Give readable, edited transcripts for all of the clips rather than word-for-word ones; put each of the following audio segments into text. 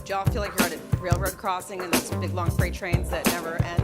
Do y'all feel like you're at a railroad crossing and those big long freight trains that never end?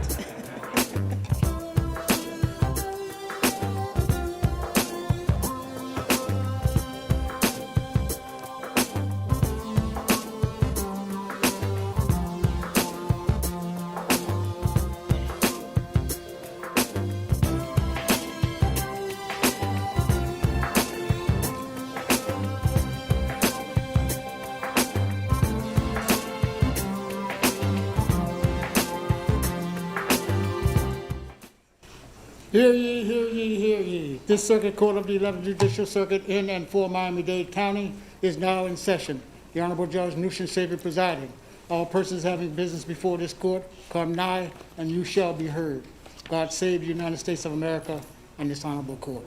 Hear ye, hear ye, hear ye. This Circuit Court of the 11th Judicial Circuit in and for Miami-Dade County is now in session. The Honorable Judge Nushin Savior presiding. All persons having business before this court, come nigh, and you shall be heard. God save the United States of America and this honorable court.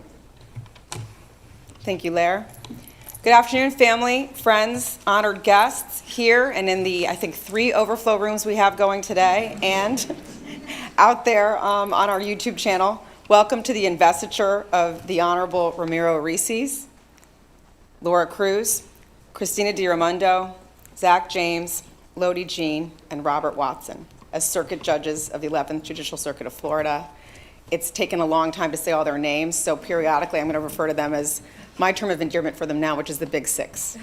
Thank you, Lair. Good afternoon, family, friends, honored guests here and in the, I think, 3 overflow rooms we have going today and out there on our YouTube channel. Welcome to the investiture of the Honorable Ramiro Areces, Laura Cruz, Christina Di Ramondo, Zach James, Lody Jean, and Robert Watson as circuit judges of the 11th Judicial Circuit of Florida. It's taken a long time to say all their names, so periodically I'm going to refer to them as my term of endearment for them now, which is the Big Six.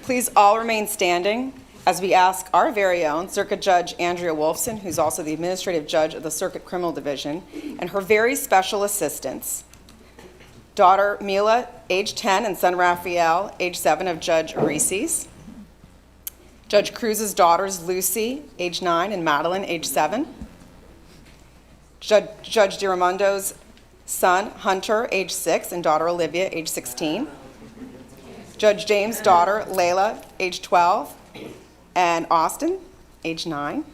Please all remain standing as we ask our very own Circuit Judge Andrea Wolfson, who's also the Administrative Judge of the Circuit Criminal Division, and her very special assistants, daughter Mila, age 10, and son Raphael, age 7, of Judge Areces, Judge Cruz's daughters Lucy, age 9, and Madeline, age 7, Judge Diramundo's son Hunter, age 6, and daughter Olivia, age 16, Judge James' daughter Layla, age 12, and Austin, age 9,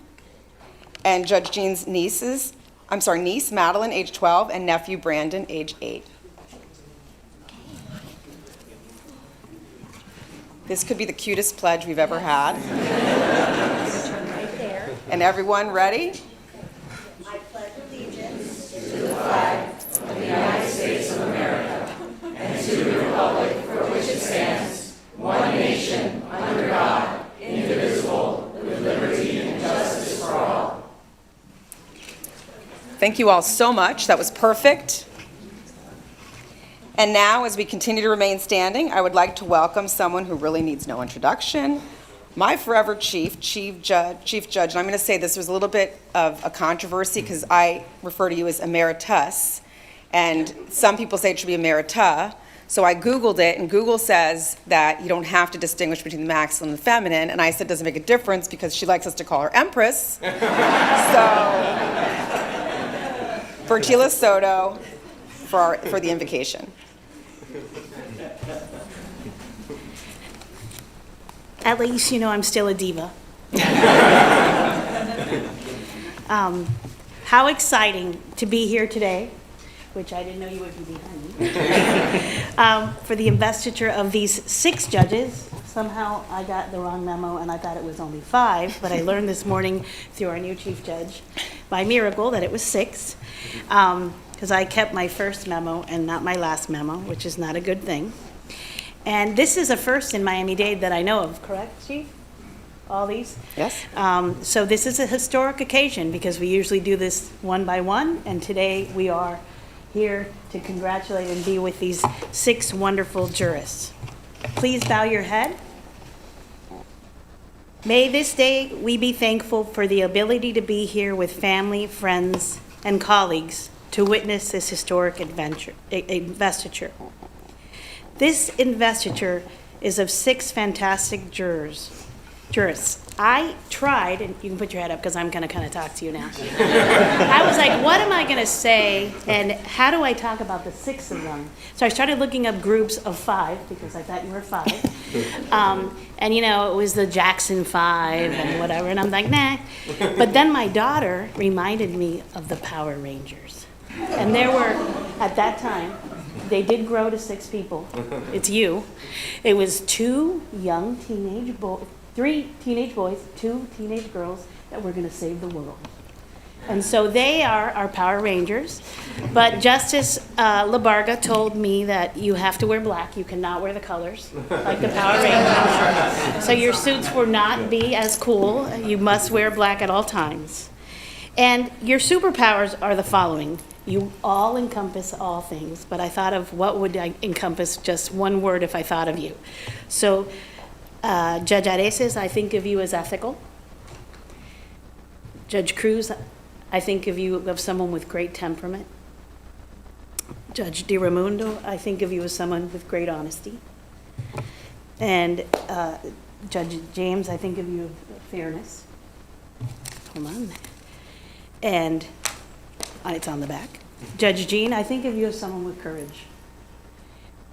and Judge Jean's niece Madeline, age 12, and nephew Brandon, age 8. This could be the cutest pledge we've ever had. And everyone ready? I pledge allegiance to the flag of the United States of America and to the republic for which it stands, one nation, under God, indivisible, with liberty and justice for all. Thank you all so much. That was perfect. And now, as we continue to remain standing, I would like to welcome someone who really needs no introduction, my forever chief judge, and I'm going to say this was a little bit of a controversy because I refer to you as emeritus, and some people say it should be emerita. So I Googled it, and Google says that you don't have to distinguish between the masculine and the feminine, and I said it doesn't make a difference because she likes us to call her Empress. So, Bertila Soto for the invocation. At least you know I'm still a diva. How exciting to be here today, which I didn't know you would be behind me, for the investiture of these 6 judges. Somehow I got the wrong memo and I thought it was only 5, but I learned this morning through our new chief judge by miracle that it was 6, because I kept my first memo and not my last memo, which is not a good thing. And this is a first in Miami-Dade that I know of, correct, Chief? All these? Yes. So this is a historic occasion because we usually do this one by one, and today we are here to congratulate and be with these 6 wonderful jurists. Please bow your head. May this day we be thankful for the ability to be here with family, friends, and colleagues to witness this historic investiture. This investiture is of 6 fantastic jurists. I tried, and you can put your head up because I'm going to kind of talk to you now. I was like, what am I going to say, and how do I talk about the 6 of them? So I started looking up groups of 5 because I thought you were 5. And you know, it was the Jackson 5 and whatever, and I'm like, nah. But then my daughter reminded me of the Power Rangers. And there were, at that time, they did grow to 6 people. It's you. It was 2 young teenage boys, 3 teenage boys, 2 teenage girls that were going to save the world. And so they are our Power Rangers. But Justice Labarga told me that you have to wear black. You cannot wear the colors, like the Power Rangers. So your suits will not be as cool. You must wear black at all times. And your superpowers are the following. You all encompass all things, but I thought of what would I encompass just one word if I thought of you. So Judge Areces, I think of you as ethical. Judge Cruz, I think of you of someone with great temperament. Judge DiRaimondo, I think of you as someone with great honesty. And Judge James, I think of you of fairness. Hold on. And it's on the back. Judge Jean, I think of you as someone with courage.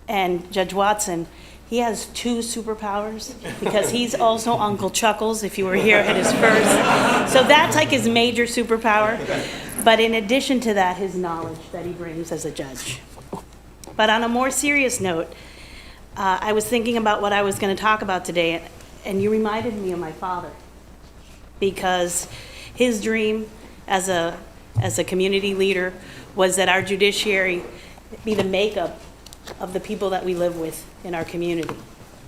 And Judge Watson, he has 2 superpowers because he's also Uncle Chuckles, if you were here at his first. So that's like his major superpower. But in addition to that, his knowledge that he brings as a judge. But on a more serious note, I was thinking about what I was going to talk about today, and you reminded me of my father. Because his dream as a community leader was that our judiciary be the makeup of the people that we live with in our community.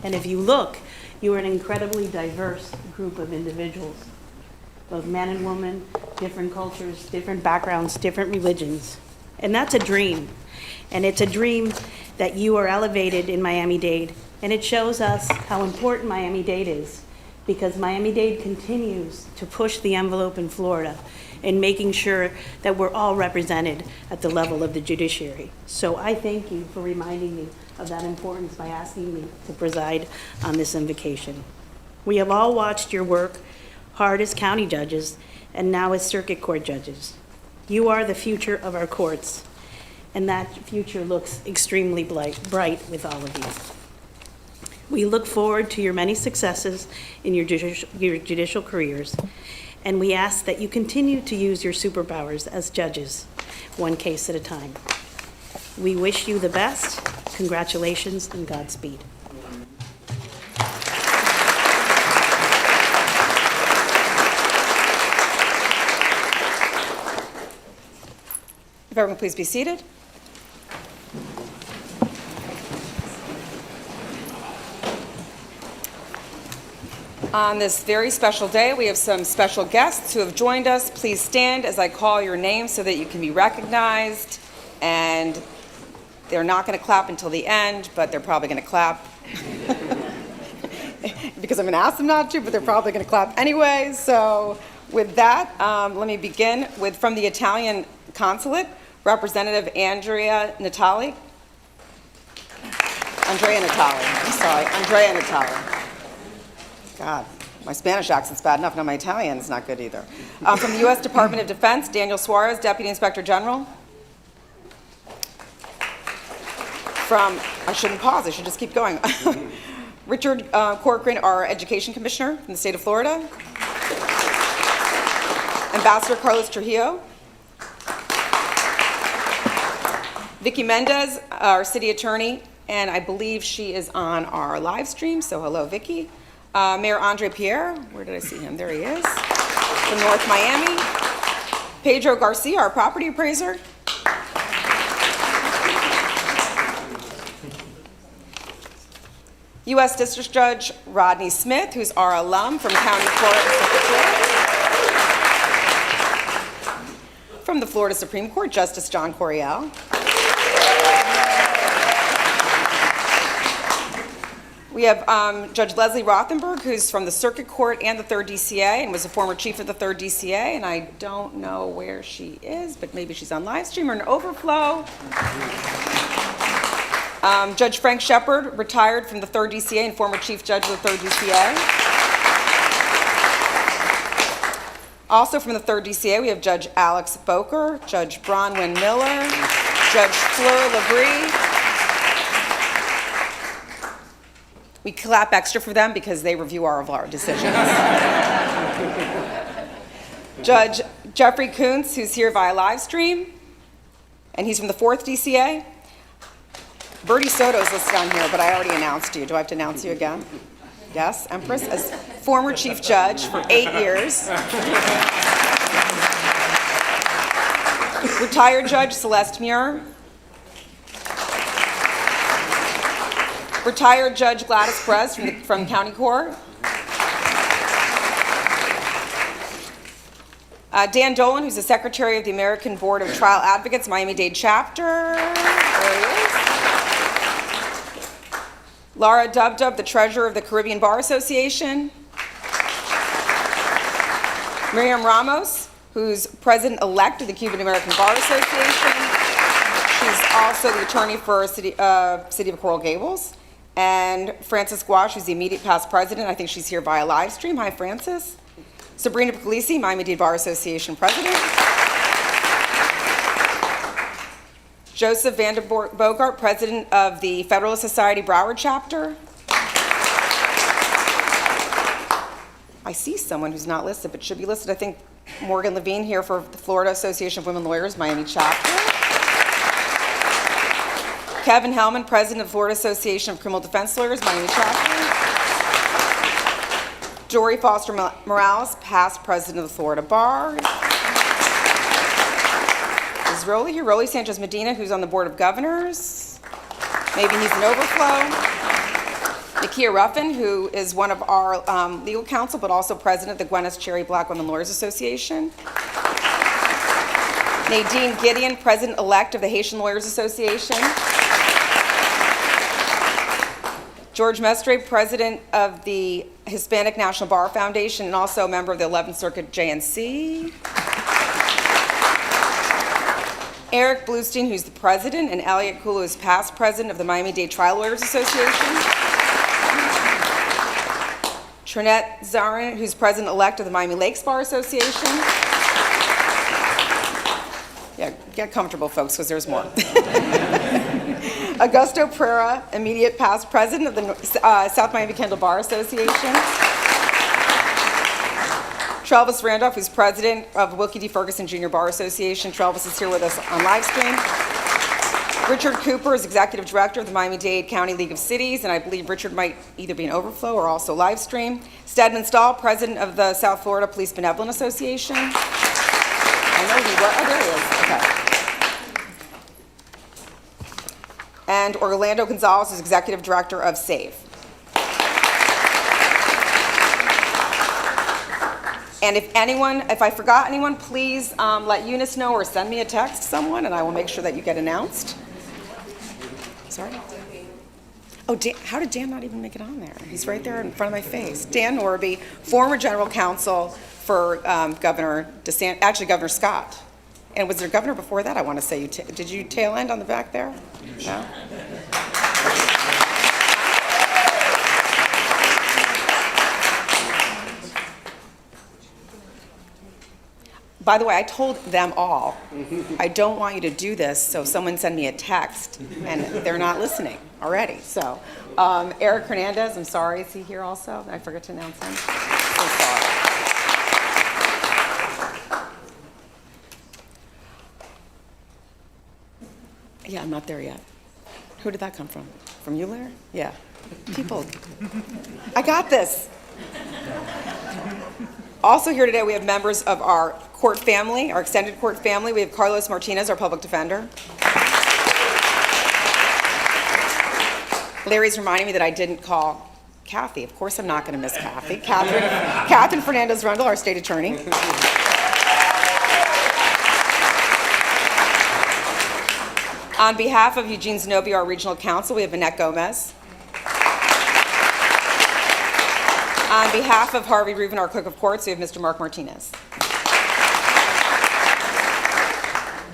And if you look, you are an incredibly diverse group of individuals, both men and women, different cultures, different backgrounds, different religions. And that's a dream. And it's a dream that you are elevated in Miami-Dade. And it shows us how important Miami-Dade is, because Miami-Dade continues to push the envelope in Florida in making sure that we're all represented at the level of the judiciary. So I thank you for reminding me of that importance by asking me to preside on this invocation. We have all watched your work hard as county judges and now as circuit court judges. You are the future of our courts, and that future looks extremely bright with all of you. We look forward to your many successes in your judicial careers, and we ask that you continue to use your superpowers as judges, one case at a time. We wish you the best. Congratulations and Godspeed. If everyone please be seated. On this very special day, we have some special guests who have joined us. Please stand as I call your name so that you can be recognized. And they're not going to clap until the end, but they're probably going to clap. Because I'm going to ask them not to, but they're probably going to clap anyway. So with that, let me begin with, from the Italian Consulate, Representative Andrea Natali. Andrea Natali. God, my Spanish accent's bad enough. Now my Italian is not good either. From the U.S. Department of Defense, Daniel Suarez, Deputy Inspector General. From, I shouldn't pause, I should just keep going. Richard Corcoran, our Education Commissioner from the state of Florida. Ambassador Carlos Trujillo. Vicky Mendez, our City Attorney, and I believe she is on our live stream, so hello, Vicky. Mayor Andre Pierre, where did I see him? There he is, from North Miami. Pedro Garcia, our property appraiser. U.S. District Judge Rodney Smith, who's our alum from County Court. From the Florida Supreme Court, Justice John Coriel. We have Judge Leslie Rothenberg, who's from the Circuit Court and the 3rd DCA and was a former chief of the 3rd DCA, and I don't know where she is, but maybe she's on live stream or an overflow. Judge Frank Shepard, retired from the 3rd DCA and former chief judge of the 3rd DCA. Also from the 3rd DCA, we have Judge Alex Boker, Judge Bronwyn Miller, Judge Fleur Labrie. We clap extra for them because they review all of our decisions. Judge Jeffrey Kuntz, who's here via live stream, and he's from the 4th DCA. Bertie Soto's listed on here, but I already announced you. Do I have to announce you again? Yes, Empress, as former chief judge for 8 years. Retired Judge Celeste Muir. Retired Judge Gladys Perez from County Court. Dan Dolan, who's the Secretary of the American Board of Trial Advocates, Miami-Dade Chapter. There he is. Laura Dubdub, the Treasurer of the Caribbean Bar Association. Miriam Ramos, who's President-elect of the Cuban American Bar Association. She's also the attorney for City of Coral Gables. And Frances Gouache, who's the immediate past president. I think she's here via live stream. Hi, Frances. Sabrina Puglisi, Miami-Dade Bar Association president. Joseph Bogart, president of the Federalist Society Broward chapter. I see someone who's not listed, but should be listed. I think Morgan Levine here for the Florida Association of Women Lawyers, Miami chapter. Kevin Hellman, president of Florida Association of Criminal Defense Lawyers, Miami chapter. Dory Foster Morales, past president of the Florida Bar. Is Rolly here? Rolly Sanchez Medina, who's on the Board of Governors. Maybe he's an overflow. Nakia Ruffin, who is one of our legal counsel, but also president of the Gwyneth Cherry Black Women Lawyers Association. Nadine Gideon, president-elect of the Haitian Lawyers Association. George Mestre, president of the Hispanic National Bar Foundation and also a member of the 11th Circuit JNC. Eric Bluestein, who's the president, and Elliot Kulu, who's past president of the Miami-Dade Trial Lawyers Association. Trinette Zarin, who's president-elect of the Miami Lakes Bar Association. Yeah, get comfortable, folks, because there's more. Augusto Pereira, immediate past president of the South Miami Kendall Bar Association. Travis Randolph, who's president of Wilkie D. Ferguson Jr. Bar Association. Travis is here with us on live stream. Richard Cooper is executive director of the Miami-Dade County League of Cities, and I believe Richard might either be an overflow or also live stream. Stedman Stahl, president of the South Florida Police Benevolent Association. I know he was. Oh, there he is. Okay. And Orlando Gonzalez is executive director of SAVE. And if I forgot anyone, please let Eunice know or send me a text, someone, and I will make sure that you get announced. Sorry? Oh, Dan, how did Dan not even make it on there? He's right there in front of my face. Dan Norby, former general counsel for Governor Scott. And was there a governor before that? I want to say, did you tail end on the back there? No? By the way, I told them all, I don't want you to do this, so someone send me a text, and they're not listening already. So, Eric Hernandez, I'm sorry, is he here also? I forgot to announce him. So sorry. Yeah, I'm not there yet. Who did that come from? From you, Larry? Yeah. People. I got this. Also here today, we have members of our court family, our extended court family. We have Carlos Martinez, our public defender. Larry's reminding me that I didn't call Kathy. Of course I'm not going to miss Kathy. Catherine Fernandez Rundle, our state attorney. On behalf of Eugene Zenobia, our regional counsel, we have Annette Gomez. On behalf of Harvey Reuben, our clerk of courts, we have Mr. Mark Martinez.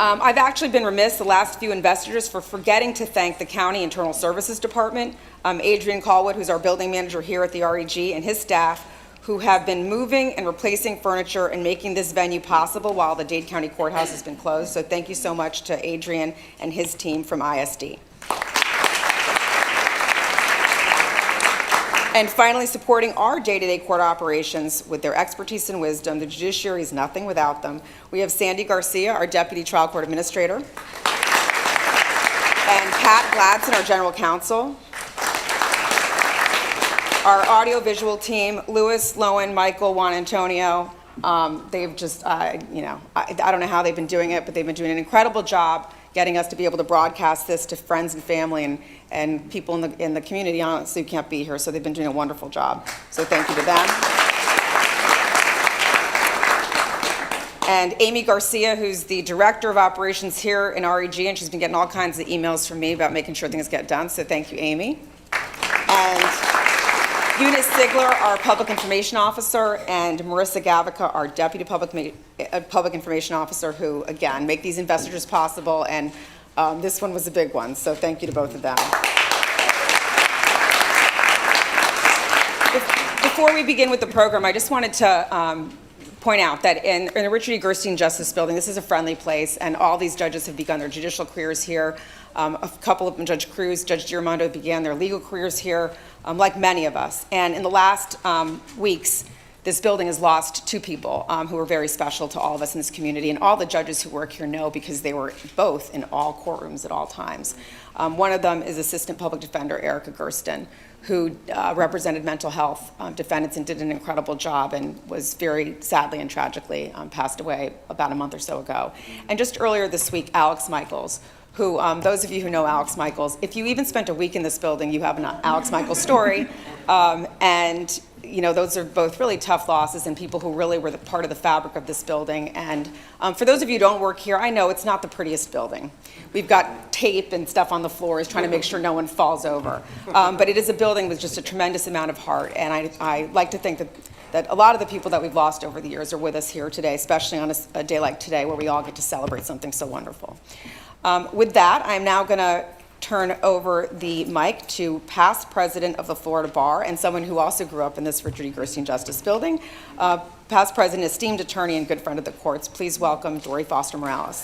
I've actually been remiss the last few investitures for forgetting to thank the County Internal Services Department, Adrian Callwood, who's our building manager here at the REG, and his staff, who have been moving and replacing furniture and making this venue possible while the Dade County Courthouse has been closed. So thank you so much to Adrian and his team from ISD. And finally, supporting our day-to-day court operations with their expertise and wisdom. The judiciary is nothing without them. We have Sandy Garcia, our deputy trial court administrator, and Pat Gladson, our general counsel. Our audio-visual team, Louis, Lowen, Michael, Juan Antonio, they've just, I don't know how they've been doing it, but they've been doing an incredible job getting us to be able to broadcast this to friends and family and people in the community, honestly, who can't be here. So they've been doing a wonderful job. So thank you to them. And Amy Garcia, who's the Director of Operations here in REG, and she's been getting all kinds of emails from me about making sure things get done, so thank you, Amy. And Eunice Sigler, our Public Information Officer, and Marissa Gavica, our Deputy Public Information Officer, who, again, make these investitures possible, and this one was a big one, so thank you to both of them. Before we begin with the program, I just wanted to point out that in the Richard E. Gerstin Justice Building, this is a friendly place, and all these judges have begun their judicial careers here. A couple of them, Judge Cruz, Judge DiRaimondo, began their legal careers here, like many of us. And in the last weeks, this building has lost two people who were very special to all of us in this community, and all the judges who work here know because they were both in all courtrooms at all times. One of them is Assistant Public Defender Erica Gerstin, who represented mental health defendants and did an incredible job, and was very sadly and tragically passed away about a month or so ago. And just earlier this week, Alex Michaels, who, those of you who know Alex Michaels, if you even spent a week in this building, you have an Alex Michaels story. And you know, those are both really tough losses and people who really were part of the fabric of this building. And for those of you who don't work here, I know it's not the prettiest building. We've got tape and stuff on the floors trying to make sure no one falls over. But it is a building with just a tremendous amount of heart. And I like to think that a lot of the people that we've lost over the years are with us here today, especially on a day like today where we all get to celebrate something so wonderful. With that, I'm now going to turn over the mic to past president of the Florida Bar and someone who also grew up in this Richard E. Gerstin Justice Building, past president, esteemed attorney, and good friend of the courts. Please welcome Dory Foster Morales.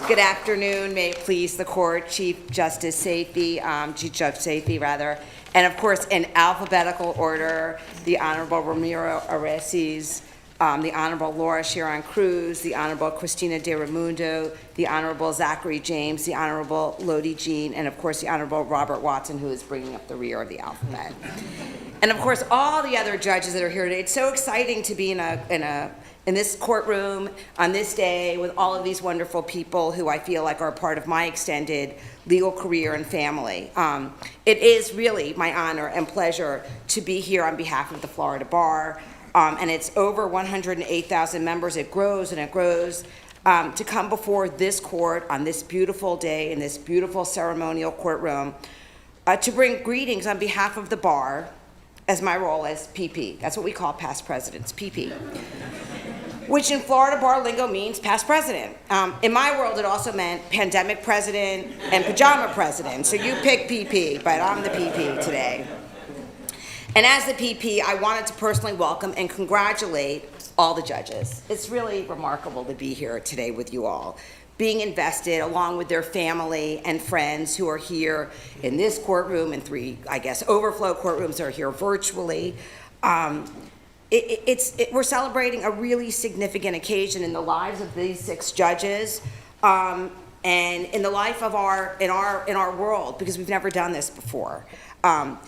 Good afternoon. May it please the court, Chief Justice Safey, Chief Judge Safey, rather, and of course, in alphabetical order, the Honorable Ramiro Areces, the Honorable Laura Shearon Cruz, the Honorable Christina Di Ramondo, the Honorable Zachary James, the Honorable Lody Jean, and of course the Honorable Robert Watson, who is bringing up the rear of the alphabet. And of course, all the other judges that are here today. It's so exciting to be in this courtroom on this day with all of these wonderful people who I feel like are part of my extended legal career and family. It is really my honor and pleasure to be here on behalf of the Florida Bar. And it's over 108,000 members. It grows and it grows. To come before this court on this beautiful day in this beautiful ceremonial courtroom to bring greetings on behalf of the bar as my role as PP. That's what we call past presidents, PP. Which in Florida bar lingo means past president. In my world, it also meant pandemic president and pajama president. So you pick PP, but I'm the PP today. And as the PP, I wanted to personally welcome and congratulate all the judges. It's really remarkable to be here today with you all, being invested along with their family and friends who are here in this courtroom and three, I guess, overflow courtrooms are here virtually. We're celebrating a really significant occasion in the lives of these 6 judges and in the life of in our world, because we've never done this before. And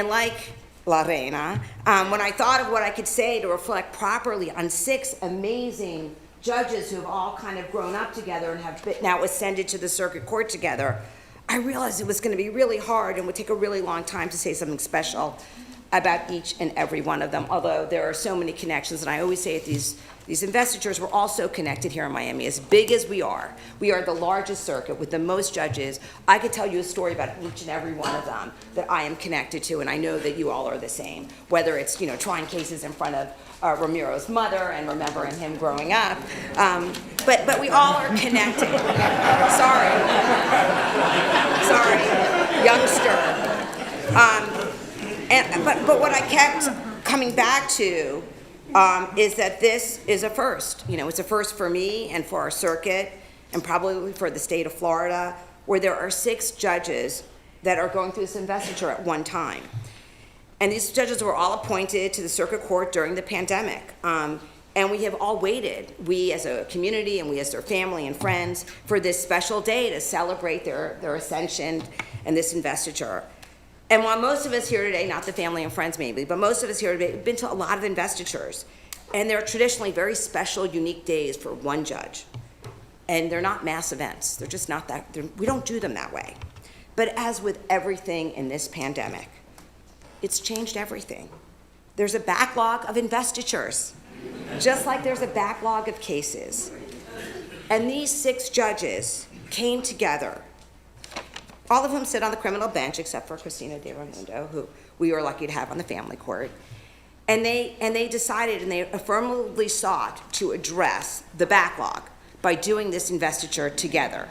like La Reina, when I thought of what I could say to reflect properly on 6 amazing judges who have all kind of grown up together and have now ascended to the circuit court together, I realized it was going to be really hard and would take a really long time to say something special about each and every one of them, although there are so many connections. And I always say at these investitures, we're all so connected here in Miami. As big as we are the largest circuit with the most judges. I could tell you a story about each and every one of them that I am connected to, and I know that you all are the same, whether it's, trying cases in front of Ramiro's mother and remembering him growing up. But we all are connected. Sorry, youngster. But what I kept coming back to is that this is a first. It's a first for me and for our circuit and probably for the state of Florida, where there are 6 judges that are going through this investiture at one time. And these judges were all appointed to the circuit court during the pandemic. And we have all waited, we as a community and we as their family and friends, for this special day to celebrate their ascension and this investiture. And while most of us here today, not the family and friends maybe, but most of us here today have been to a lot of investitures. And they're traditionally very special, unique days for one judge. And they're not mass events. They're just not that, we don't do them that way. But as with everything in this pandemic, it's changed everything. There's a backlog of investitures, just like there's a backlog of cases. And these 6 judges came together. All of whom sit on the criminal bench, except for Christina Di Ramondo, who we were lucky to have on the family court. And they decided, and they affirmatively sought to address the backlog by doing this investiture together,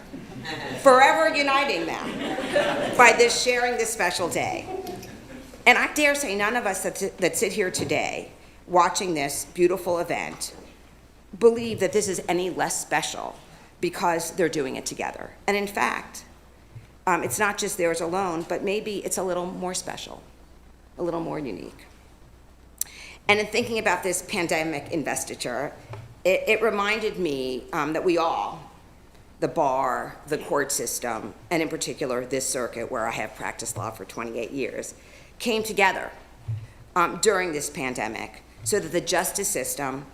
forever uniting them by sharing this special day. And I dare say none of us that sit here today watching this beautiful event believe that this is any less special because they're doing it together. And in fact, it's not just theirs alone, but maybe it's a little more special, a little more unique. And in thinking about this pandemic investiture, it reminded me that we all, the bar, the court system, and in particular this circuit where I have practiced law for 28 years, came together during this pandemic so that the justice system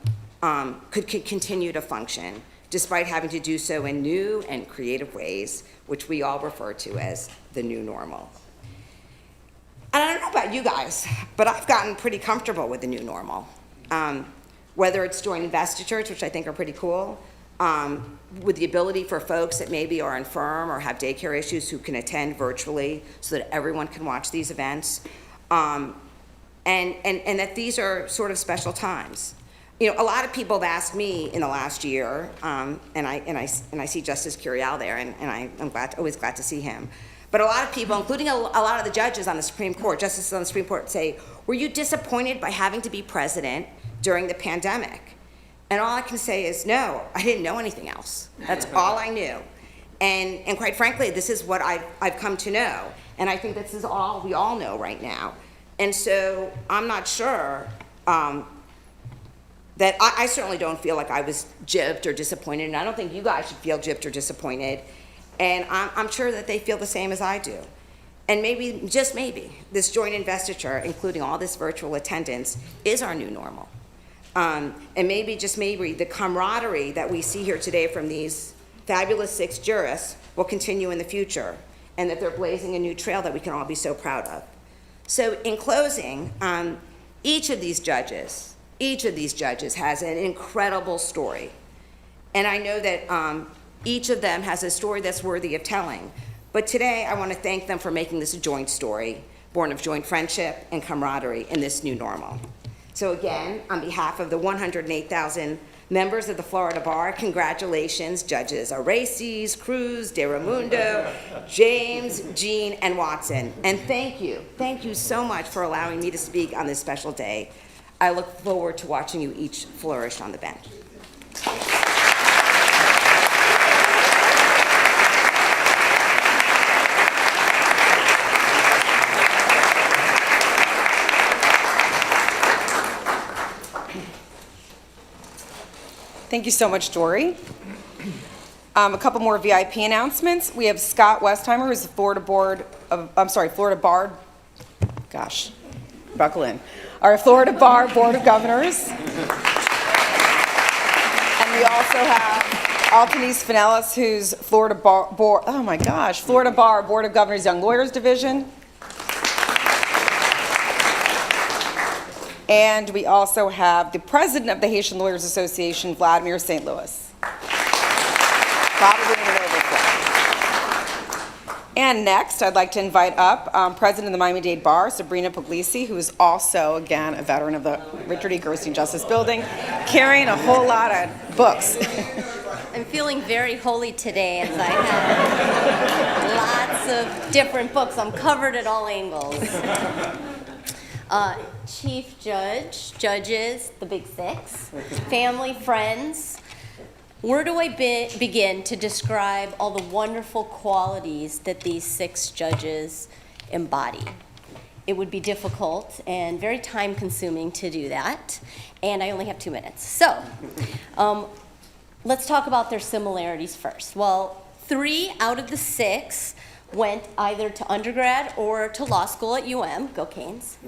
could continue to function despite having to do so in new and creative ways, which we all refer to as the new normal. And I don't know about you guys, but I've gotten pretty comfortable with the new normal. Whether it's joint investitures, which I think are pretty cool, with the ability for folks that maybe are infirm or have daycare issues who can attend virtually so that everyone can watch these events, and that these are sort of special times. You know, a lot of people have asked me in the last year, and I see Justice Curiel there, and I'm always glad to see him. But a lot of people, including a lot of the judges on the Supreme Court, justices on the Supreme Court, say, were you disappointed by having to be president during the pandemic? And all I can say is, no, I didn't know anything else. That's all I knew. And quite frankly, this is what I've come to know. And I think this is all we all know right now. And so I'm not sure that I certainly don't feel like I was gypped or disappointed, and I don't think you guys should feel gypped or disappointed. And I'm sure that they feel the same as I do. And maybe, just maybe, this joint investiture, including all this virtual attendance, is our new normal. And maybe, just maybe, the camaraderie that we see here today from these fabulous 6 jurists will continue in the future, and that they're blazing a new trail that we can all be so proud of. So in closing, each of these judges has an incredible story. And I know that each of them has a story that's worthy of telling. But today, I want to thank them for making this a joint story, born of joint friendship and camaraderie in this new normal. So again, on behalf of the 108,000 members of the Florida Bar, congratulations, Judges Areces, Cruz, Diramundo, James, Jean, and Watson. And thank you so much for allowing me to speak on this special day. I look forward to watching you each flourish on the bench. Thank you so much, Dory. A couple more VIP announcements. We have Scott Westheimer, who's the Florida Bar, gosh, buckle in. Our Florida Bar Board of Governors. And we also have Altonese Finellis, who's Florida Bar Board of Governors Young Lawyers Division. And we also have the president of the Haitian Lawyers Association, Vladimir St. Louis. Probably in an overflow. And next, I'd like to invite up president of the Miami-Dade Bar, Sabrina Puglisi, who is also, again, a veteran of the Richard E. Gerstin Justice Building, carrying a whole lot of books. I'm feeling very holy today as I have lots of different books. I'm covered at all angles. Chief Judge, judges, the big 6, family, friends. Where do I begin to describe all the wonderful qualities that these 6 judges embody? It would be difficult and very time-consuming to do that, and I only have 2 minutes. So, let's talk about their similarities first. Well, 3 out of the 6 went either to undergrad or to law school at UM. Go Canes.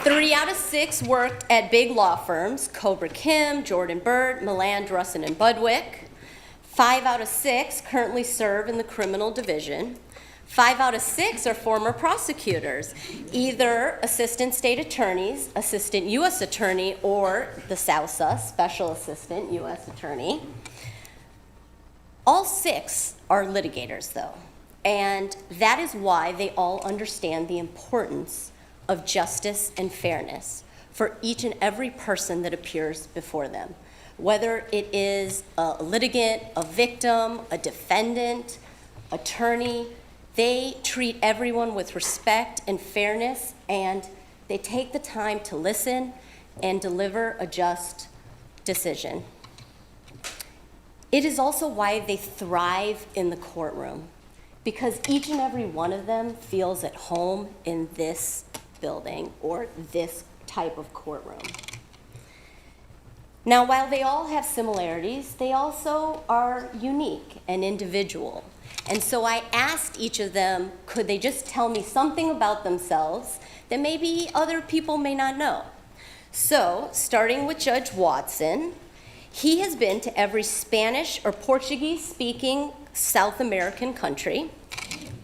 3 out of 6 worked at big law firms, Cobra Kim, Jordan Bird, Milan, Drussin, and Budwick. 5 out of 6 currently serve in the criminal division. 5 out of 6 are former prosecutors, either assistant state attorneys, assistant U.S. attorney, or the SAUSA, special assistant U.S. attorney. All 6 are litigators, though, and that is why they all understand the importance of justice and fairness for each and every person that appears before them, whether it is a litigant, a victim, a defendant, attorney. They treat everyone with respect and fairness, and they take the time to listen and deliver a just decision. It is also why they thrive in the courtroom, because each and every one of them feels at home in this building or this type of courtroom. Now, while they all have similarities, they also are unique and individual. And so I asked each of them, could they just tell me something about themselves that maybe other people may not know? So, starting with Judge Watson, he has been to every Spanish or Portuguese-speaking South American country.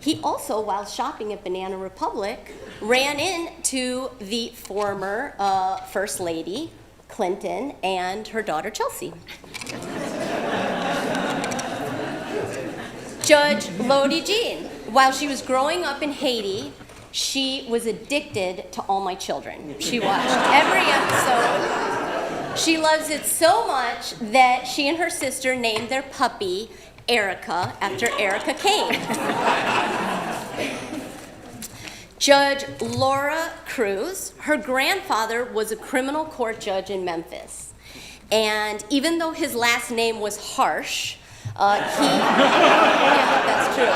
He also, while shopping at Banana Republic, ran into the former First Lady, Clinton, and her daughter, Chelsea. Judge Lody Jean, while she was growing up in Haiti, she was addicted to All My Children. She watched every episode. She loves it so much that she and her sister named their puppy Erica after Erica Kane. Judge Laura Cruz, her grandfather was a criminal court judge in Memphis. And even though his last name was Harsh, yeah, that's true.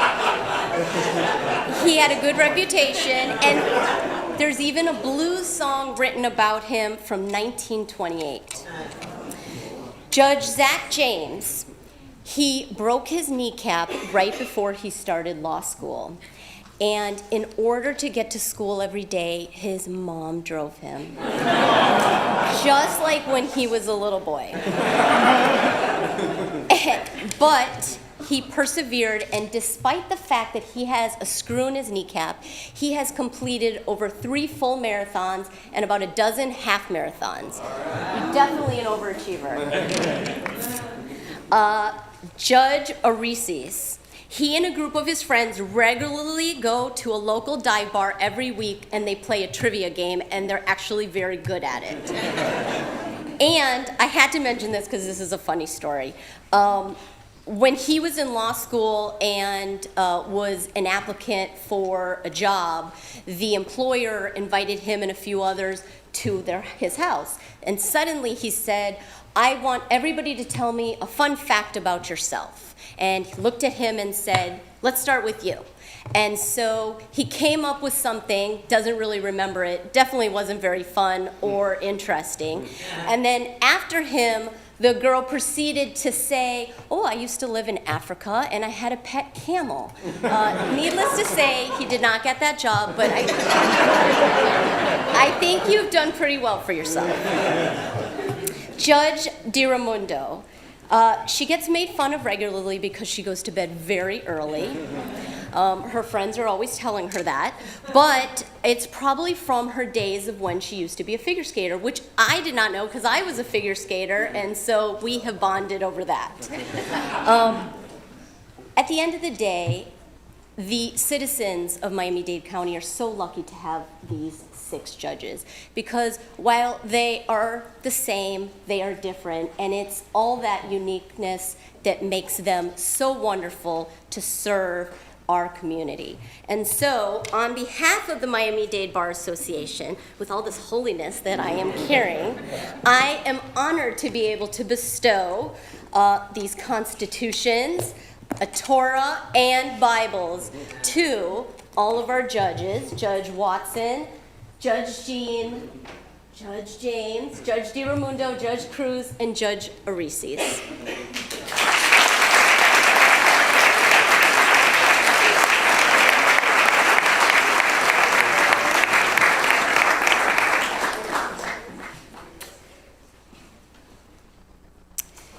He had a good reputation, and there's even a blues song written about him from 1928. Judge Zach James, he broke his kneecap right before he started law school. And in order to get to school every day, his mom drove him. Just like when he was a little boy. But he persevered, and despite the fact that he has a screw in his kneecap, he has completed over 3 full marathons and about a dozen half marathons. Definitely an overachiever. Judge Areces. He and a group of his friends regularly go to a local dive bar every week, and they play a trivia game, and they're actually very good at it. And I had to mention this because this is a funny story. When he was in law school and was an applicant for a job, the employer invited him and a few others to his house. And suddenly he said, I want everybody to tell me a fun fact about yourself. And he looked at him and said, let's start with you. And so he came up with something, doesn't really remember it, definitely wasn't very fun or interesting. And then after him, the girl proceeded to say, oh, I used to live in Africa and I had a pet camel. Needless to say, he did not get that job, but I think you've done pretty well for yourself. Judge Diramundo. She gets made fun of regularly because she goes to bed very early. Her friends are always telling her that, but it's probably from her days of when she used to be a figure skater, which I did not know because I was a figure skater, and so we have bonded over that. At the end of the day, the citizens of Miami-Dade County are so lucky to have these 6 judges, because while they are the same, they are different, and it's all that uniqueness that makes them so wonderful to serve our community. And so, on behalf of the Miami-Dade Bar Association, with all this holiness that I am carrying, I am honored to be able to bestow these constitutions, a Torah, and Bibles to all of our judges, Judge Watson, Judge Jean, Judge James, Judge Diramundo, Judge Cruz, and Judge Areces.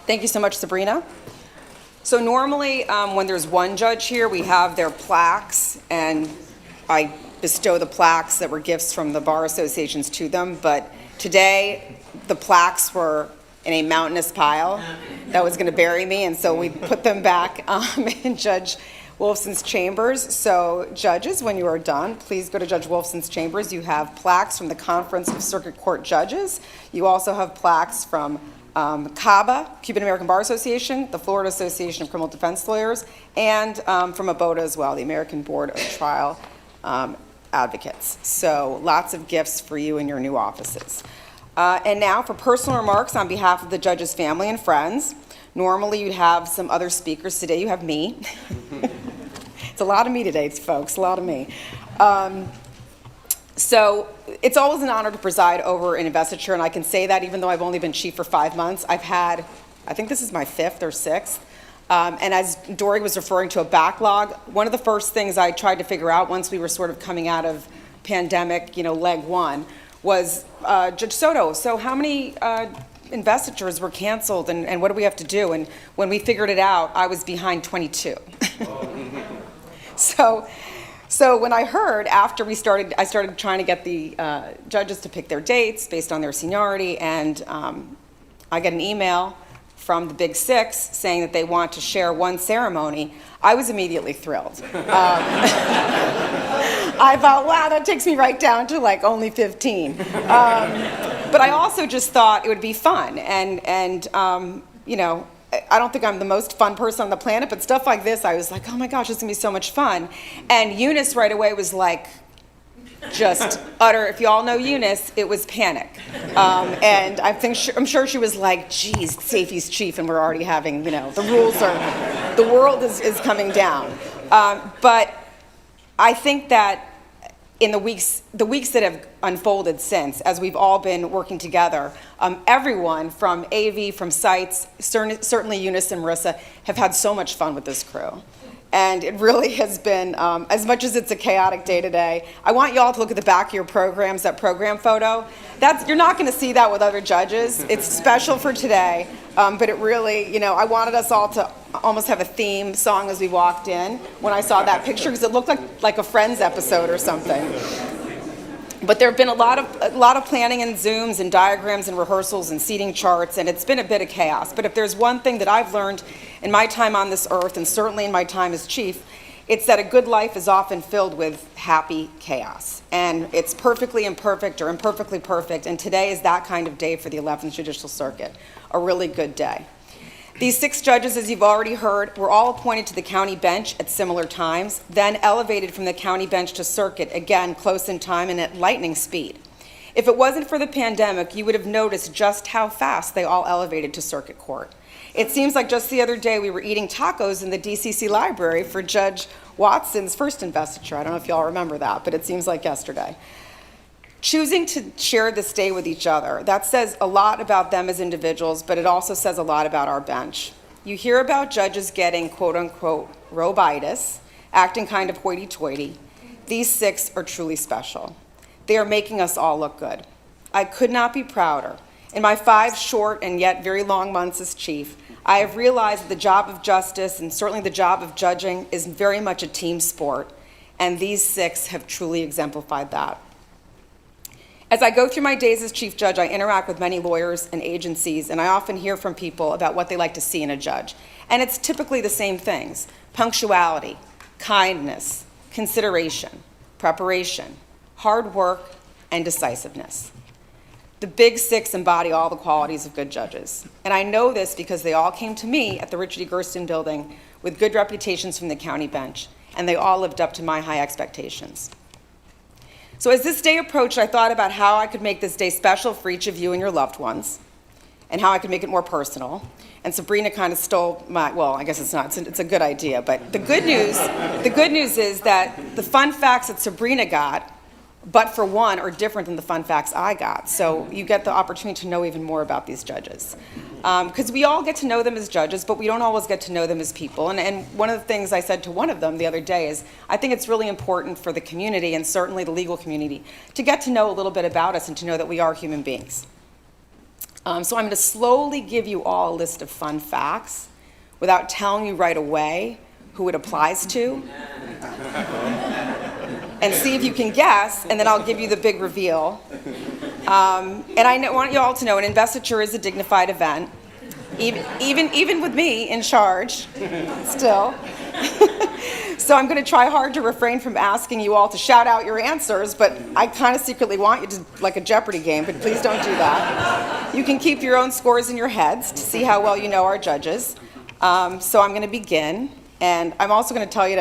Thank you so much, Sabrina. So normally, when there's one judge here, we have their plaques, and I bestow the plaques that were gifts from the bar associations to them. But today, the plaques were in a mountainous pile that was going to bury me, and so we put them back in Judge Wolfson's chambers. So judges, when you are done, please go to Judge Wolfson's chambers. You have plaques from the Conference of Circuit Court Judges. You also have plaques from CABA, Cuban American Bar Association, the Florida Association of Criminal Defense Lawyers, and from ABOTA as well, the American Board of Trial Advocates. So lots of gifts for you in your new offices. And now for personal remarks on behalf of the judge's family and friends. Normally you'd have some other speakers. Today you have me. It's a lot of me today, folks, a lot of me. So it's always an honor to preside over an investiture, and I can say that even though I've only been chief for 5 months. I've had, I think this is my 5th or 6th. And as Dory was referring to a backlog, one of the first things I tried to figure out once we were sort of coming out of pandemic, leg one, was Judge Soto, so how many investitures were canceled, and what do we have to do? And when we figured it out, I was behind 22. So when I heard after I started trying to get the judges to pick their dates based on their seniority, and I get an email from the Big Six saying that they want to share one ceremony, I was immediately thrilled. I thought, wow, that takes me right down to like only 15. But I also just thought it would be fun, and I don't think I'm the most fun person on the planet, but stuff like this, I was like, oh my gosh, this is gonna be so much fun. And Eunice right away was like, just utter, if you all know Eunice, it was panic. And I'm sure she was like, geez, Safey's chief, and we're already having, the world is coming down. But I think that in the weeks that have unfolded since, as we've all been working together, everyone from AV, from sites, certainly Eunice and Marissa, have had so much fun with this crew. And it really has been, as much as it's a chaotic day today, I want you all to look at the back of your programs, that program photo. You're not going to see that with other judges. It's special for today, but it really, I wanted us all to almost have a theme song as we walked in when I saw that picture, because it looked like a Friends episode or something. But there have been a lot of planning and Zooms and diagrams and rehearsals and seating charts, and it's been a bit of chaos. But if there's one thing that I've learned in my time on this earth, and certainly in my time as chief, it's that a good life is often filled with happy chaos. And it's perfectly imperfect or imperfectly perfect, and today is that kind of day for the 11th Judicial Circuit, a really good day. These 6 judges, as you've already heard, were all appointed to the county bench at similar times, then elevated from the county bench to circuit, again, close in time and at lightning speed. If it wasn't for the pandemic, you would have noticed just how fast they all elevated to circuit court. It seems like just the other day we were eating tacos in the DCC library for Judge Watson's first investiture. I don't know if you all remember that, but it seems like yesterday. Choosing to share this day with each other, that says a lot about them as individuals, but it also says a lot about our bench. You hear about judges getting quote-unquote robitis, acting kind of hoity-toity. These 6 are truly special. They are making us all look good. I could not be prouder. In my 5 short and yet very long months as chief, I have realized that the job of justice, and certainly the job of judging, is very much a team sport, and these 6 have truly exemplified that. As I go through my days as chief judge, I interact with many lawyers and agencies, and I often hear from people about what they like to see in a judge. And it's typically the same things: punctuality, kindness, consideration, preparation, hard work, and decisiveness. The Big 6 embody all the qualities of good judges. And I know this because they all came to me at the Richard E. Gerstin building with good reputations from the county bench, and they all lived up to my high expectations. So as this day approached, I thought about how I could make this day special for each of you and your loved ones, and how I could make it more personal. And Sabrina kind of stole my, well, I guess it's not, it's a good idea, but the good news is that the fun facts that Sabrina got, but for one, are different than the fun facts I got. So you get the opportunity to know even more about these judges. Because we all get to know them as judges, but we don't always get to know them as people. And one of the things I said to one of them the other day is, I think it's really important for the community, and certainly the legal community, to get to know a little bit about us and to know that we are human beings. So I'm going to slowly give you all a list of fun facts without telling you right away who it applies to. And see if you can guess, and then I'll give you the big reveal. And I want you all to know an investiture is a dignified event, even with me in charge, still. So I'm going to try hard to refrain from asking you all to shout out your answers, but I kind of secretly want you to, like a Jeopardy game, but please don't do that. You can keep your own scores in your heads to see how well you know our judges. So I'm going to begin. And I'm also going to tell you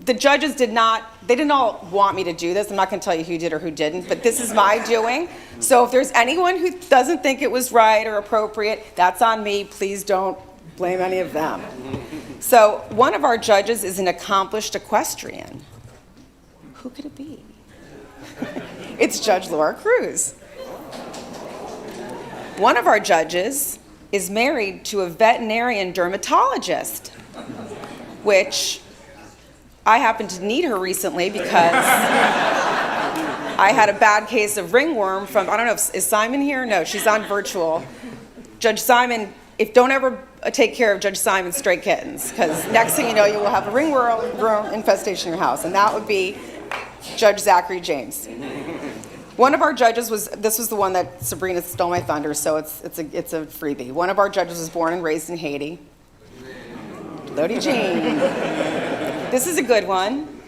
the judges didn't all want me to do this. I'm not going to tell you who did or who didn't, but this is my doing. So if there's anyone who doesn't think it was right or appropriate, that's on me. Please don't blame any of them. So one of our judges is an accomplished equestrian. Who could it be? It's Judge Laura Cruz. One of our judges is married to a veterinarian dermatologist, which I happened to need her recently because I had a bad case of ringworm from, I don't know, is Simon here? No, she's on virtual. Judge Simon, don't ever take care of Judge Simon's stray kittens, because next thing you know, you will have a ringworm infestation in your house, and that would be Judge Zachary James. One of our judges this was the one that Sabrina stole my thunder, so it's a freebie. One of our judges was born and raised in Haiti. Lody Jean. This is a good one.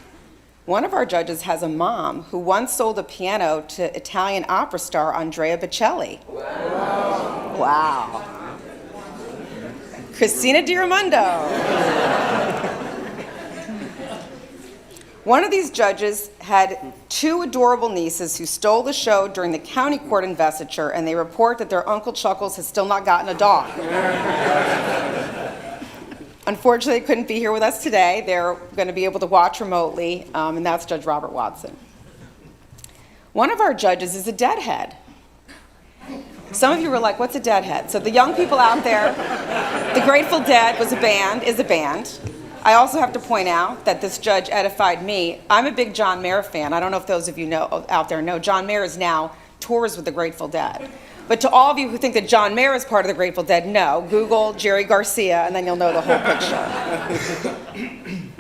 One of our judges has a mom who once sold a piano to Italian opera star Andrea Bocelli. Wow. Christina Di Ramondo. One of these judges had two adorable nieces who stole the show during the county court investiture, and they report that their Uncle Chuckles has still not gotten a dog. Unfortunately, they couldn't be here with us today. They're going to be able to watch remotely, and that's Judge Robert Watson. One of our judges is a deadhead. Some of you were like, what's a deadhead? So the young people out there, the Grateful Dead is a band. I also have to point out that this judge edified me. I'm a big John Mayer fan. I don't know if those of you out there know. John Mayer is now tours with the Grateful Dead. But to all of you who think that John Mayer is part of the Grateful Dead, no. Google Jerry Garcia, and then you'll know the whole picture.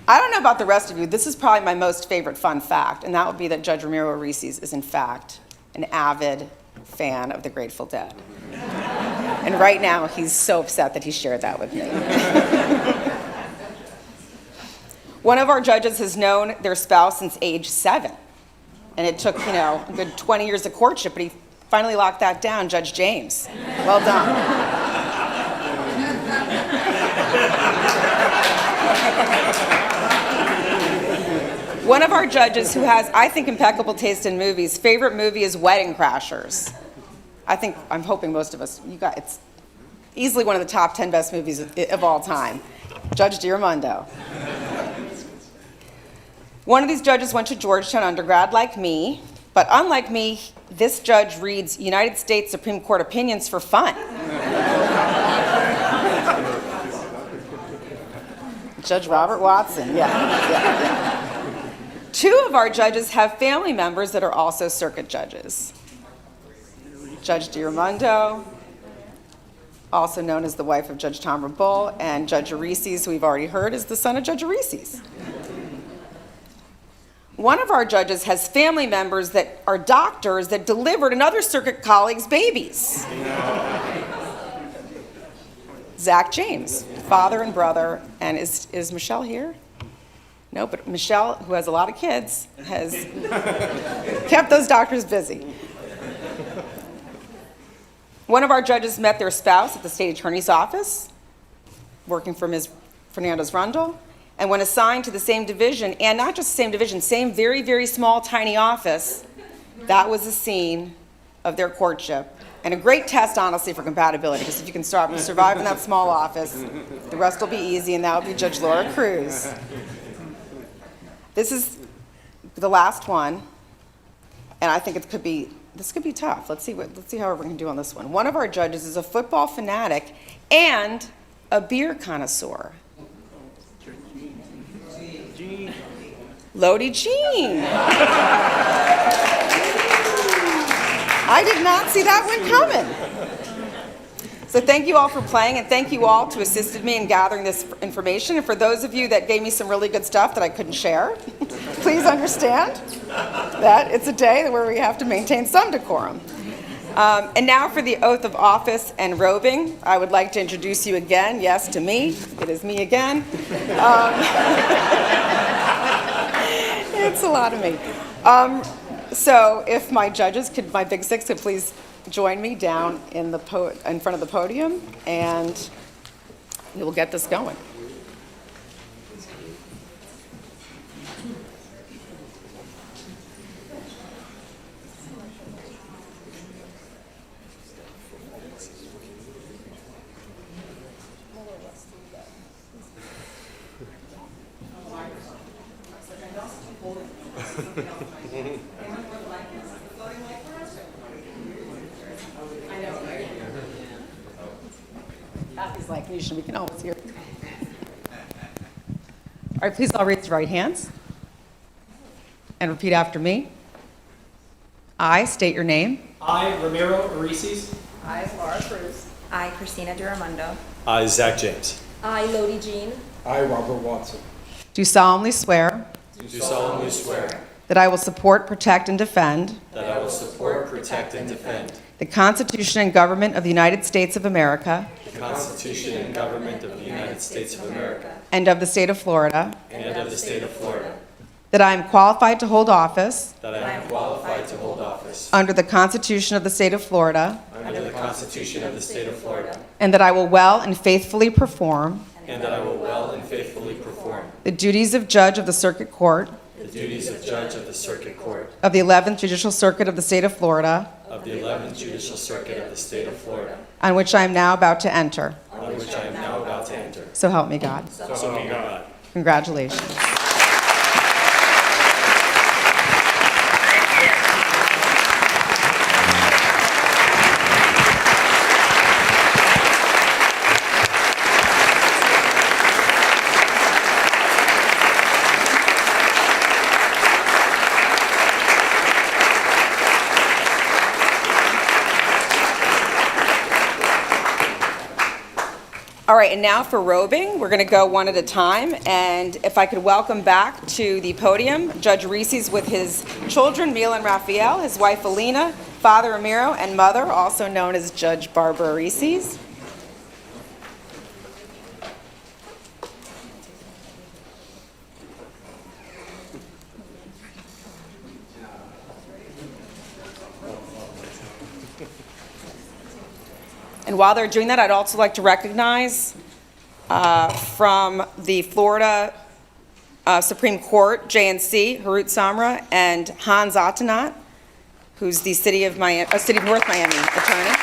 I don't know about the rest of you. This is probably my most favorite fun fact, and that would be that Judge Ramiro Areces is, in fact, an avid fan of the Grateful Dead. And right now, he's so upset that he shared that with me. One of our judges has known their spouse since age 7. And it took, a good 20 years of courtship, but he finally locked that down, Judge James. Well done. One of our judges who has, I think, impeccable taste in movies, favorite movie is Wedding Crashers. I'm hoping most of us, it's easily one of the top 10 best movies of all time. Judge Diramundo. One of these judges went to Georgetown undergrad like me, but unlike me, this judge reads United States Supreme Court opinions for fun. Judge Robert Watson, yeah. Two of our judges have family members that are also circuit judges. Judge Diramundo, also known as the wife of Judge Tom Bull, and Judge Areces, who we've already heard, is the son of Judge Areces. One of our judges has family members that are doctors that delivered another circuit colleague's babies. Zach James, father and brother, and is Michelle here? No, but Michelle, who has a lot of kids, has kept those doctors busy. One of our judges met their spouse at the state attorney's office, working for Ms. Fernandez Rundle, and when assigned to the same division, and not just the same division, same very, very small, tiny office, that was the scene of their courtship. And a great test, honestly, for compatibility, because if you can survive in that small office, the rest will be easy, and that will be Judge Laura Cruz. This is the last one, and I think this could be tough. Let's see how we're going to do on this one. One of our judges is a football fanatic and a beer connoisseur. Lody Jean. I did not see that one coming. So thank you all for playing, and thank you all to assisted me in gathering this information. And for those of you that gave me some really good stuff that I couldn't share, please understand that it's a day where we have to maintain some decorum. And now for the oath of office and robing, I would like to introduce you again, yes, to me. It is me again. It's a lot of me. So if my judges could, my big six could please join me down in front of the podium, and we will get this going. Kathy's like, usually we can always hear. All right, please all raise your right hands and repeat after me. I state your name. I, Ramiro Areces, I, Laura Cruz. I, Christina Di Ramondo. I, Zach James. I, Lody Jean. I, Robert Watson. Do solemnly swear Do solemnly swear that I will support, protect, and defend that I will support, protect, and defend the Constitution and government of the United States of America the Constitution and government of the United States of America and of the state of Florida, and of the state of Florida, that I am qualified to hold office that I am qualified to hold office under the Constitution of the state of Florida, under the Constitution of the state of Florida, and that I will well and faithfully perform and that I will well and faithfully perform the duties of judge of the Circuit Court the duties of judge of the Circuit Court of the 11th Judicial Circuit of the state of Florida, of the 11th Judicial Circuit of the state of Florida, on which I am now about to enter. on which I am now about to enter. So help me God. So help me God. Congratulations. All right, and now for robing, we're going to go one at a time. And if I could welcome back to the podium Judge Areces with his children, Mila and Raphael, his wife Alina, father Ramiro, and mother, also known as Judge Barbara Areces. And while they're doing that, I'd also like to recognize from the Florida Supreme Court, JNC, Harut Samra, and Hans Atenat, who's the City of North Miami attorney.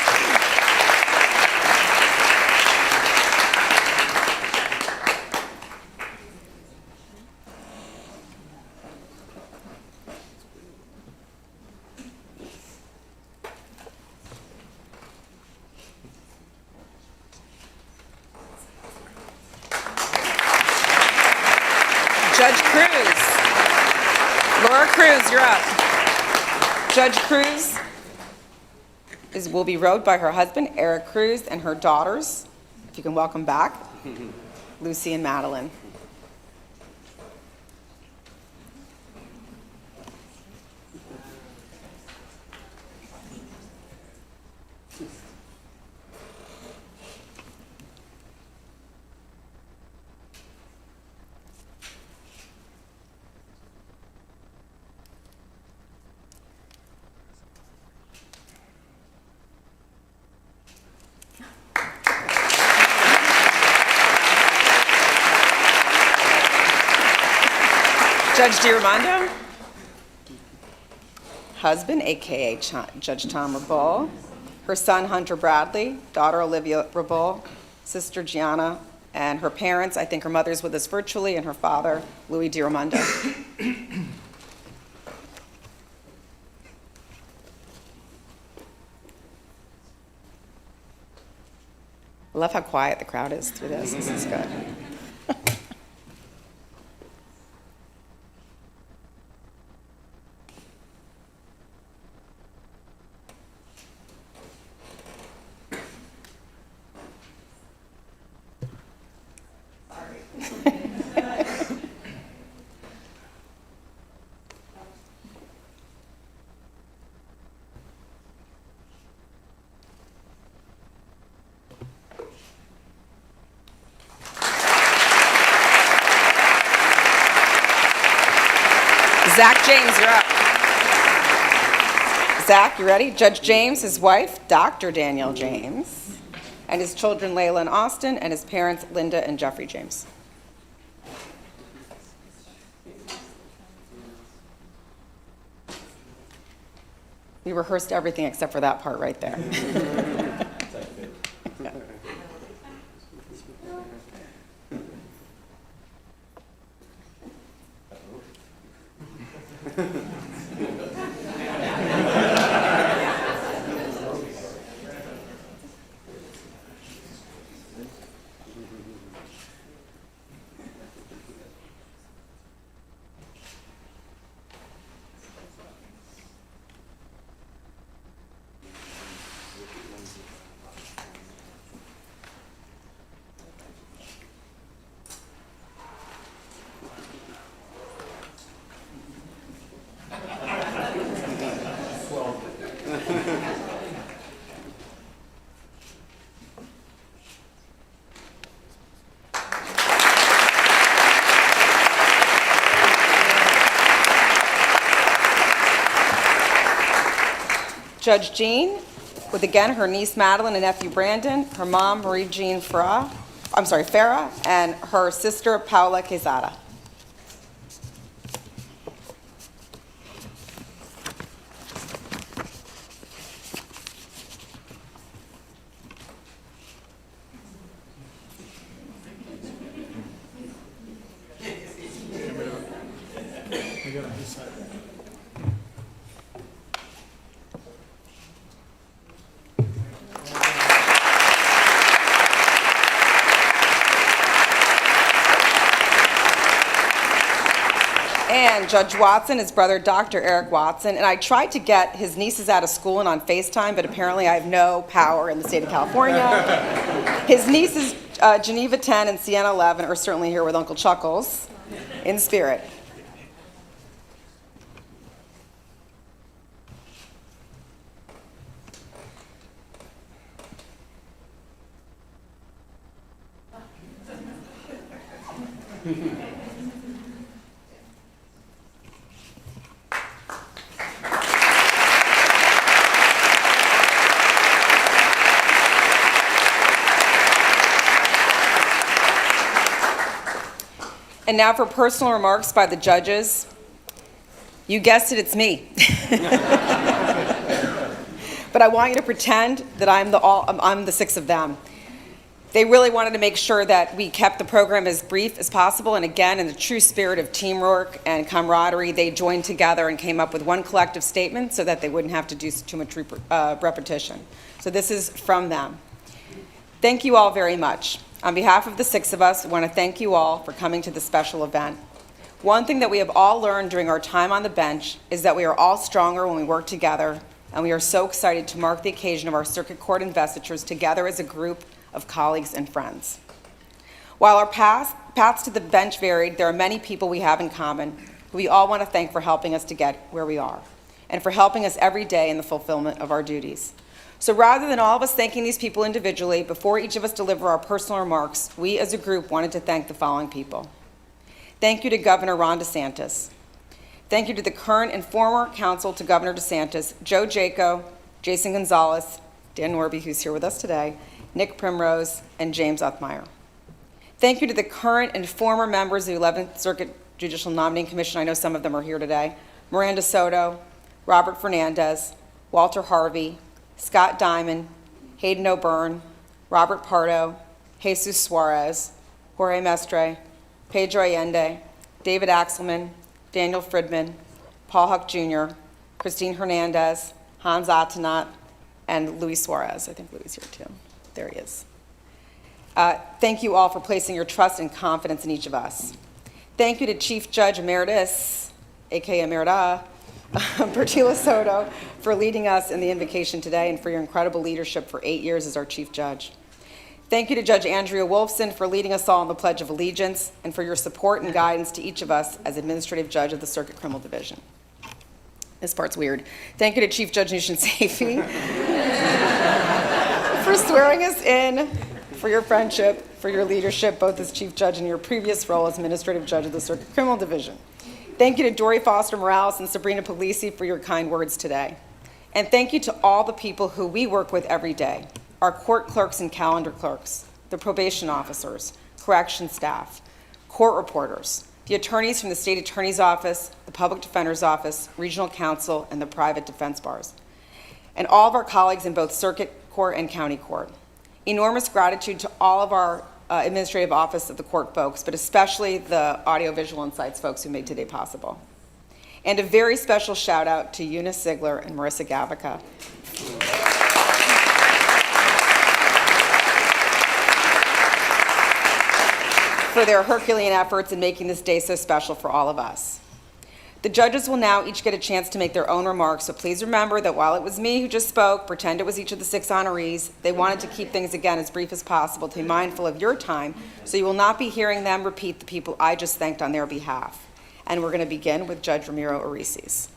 Judge Cruz. Laura Cruz, you're up. Judge Cruz will be robed by her husband, Eric Cruz, and her daughters. If you can welcome back, Lucy and Madeline. Judge DiRaimondo, husband, a.k.a. Judge Tom Rabull, her son Hunter Bradley, daughter Olivia Rabull, sister Gianna, and her parents. I think her mother's with us virtually, and her father, Louis DiRaimondo. I love how quiet the crowd is through this. This is good. Zach James, you're up. Zach, you ready? Judge James, his wife, Dr. Danielle James, and his children, Layla and Austin, and his parents, Linda and Jeffrey James. We rehearsed everything except for that part right there. Yeah. Judge Jean, with again her niece Madeline and nephew Brandon, her mom Marie Jean Farah, and her sister Paula Quezada. And Judge Watson, his brother, Dr. Eric Watson, and I tried to get his nieces out of school and on FaceTime, but apparently I have no power in the state of California. His nieces, Geneva 10 and Sienna 11, are certainly here with Uncle Chuckles in spirit. And now for personal remarks by the judges. You guessed it, it's me. But I want you to pretend that I'm the six of them. They really wanted to make sure that we kept the program as brief as possible, and again, in the true spirit of teamwork and camaraderie, they joined together and came up with one collective statement so that they wouldn't have to do too much repetition. So this is from them. Thank you all very much. On behalf of the six of us, I want to thank you all for coming to this special event. One thing that we have all learned during our time on the bench is that we are all stronger when we work together, and we are so excited to mark the occasion of our Circuit Court investitures together as a group of colleagues and friends. While our paths to the bench varied, there are many people we have in common who we all want to thank for helping us to get where we are, and for helping us every day in the fulfillment of our duties. So rather than all of us thanking these people individually, before each of us deliver our personal remarks, we as a group wanted to thank the following people. Thank you to Governor Ron DeSantis. Thank you to the current and former counsel to Governor DeSantis, Joe Jaco, Jason Gonzalez, Dan Norby, who's here with us today, Nick Primrose, and James Uthmeyer. Thank you to the current and former members of the 11th Circuit Judicial Nominating Commission. I know some of them are here today. Miranda Soto, Robert Fernandez, Walter Harvey, Scott Diamond, Hayden O'Byrne, Robert Pardo, Jesus Suarez, Jorge Mestre, Pedro Allende, David Axelman, Daniel Fridman, Paul Huck Jr., Christine Hernandez, Hans Attenat, and Luis Suarez. I think Luis is here too. There he is. Thank you all for placing your trust and confidence in each of us. Thank you to Chief Judge Emeritus, aka Emerita, Bertila Soto, for leading us in the invocation today and for your incredible leadership for 8 years as our Chief Judge. Thank you to Judge Andrea Wolfson for leading us all in the Pledge of Allegiance and for your support and guidance to each of us as Administrative Judge of the Circuit Criminal Division. This part's weird. Thank you to Chief Judge Nushin Saifi for swearing us in, for your friendship, for your leadership, both as Chief Judge and your previous role as Administrative Judge of the Circuit Criminal Division. Thank you to Dory Foster Morales and Sabrina Puglisi for your kind words today. And thank you to all the people who we work with every day, our court clerks and calendar clerks, the probation officers, correction staff, court reporters, the attorneys from the state attorney's office, the public defender's office, regional counsel, and the private defense bars, and all of our colleagues in both circuit court and county court. Enormous gratitude to all of our administrative office of the court folks, but especially the audiovisual insights folks who made today possible. And a very special shout out to Eunice Ziegler and Marissa Gavica. For their Herculean efforts in making this day so special for all of us. The judges will now each get a chance to make their own remarks, so please remember that while it was me who just spoke, pretend it was each of the 6 honorees. They wanted to keep things, again, as brief as possible to be mindful of your time, so you will not be hearing them repeat the people I just thanked on their behalf. And we're going to begin with Judge Ramiro Areces.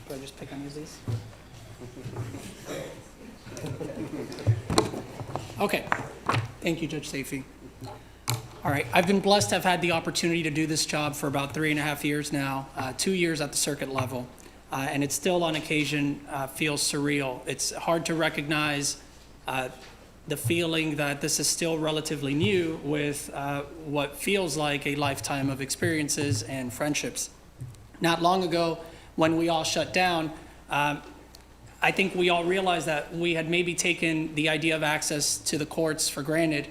Do I just pick on these? Okay. Thank you, Judge Safey. All right. I've been blessed to have had the opportunity to do this job for about 3.5 years now, 2 years at the circuit level, and it still on occasion feels surreal. It's hard to recognize the feeling that this is still relatively new with what feels like a lifetime of experiences and friendships. Not long ago, when we all shut down, I think we all realized that we had maybe taken the idea of access to the courts for granted,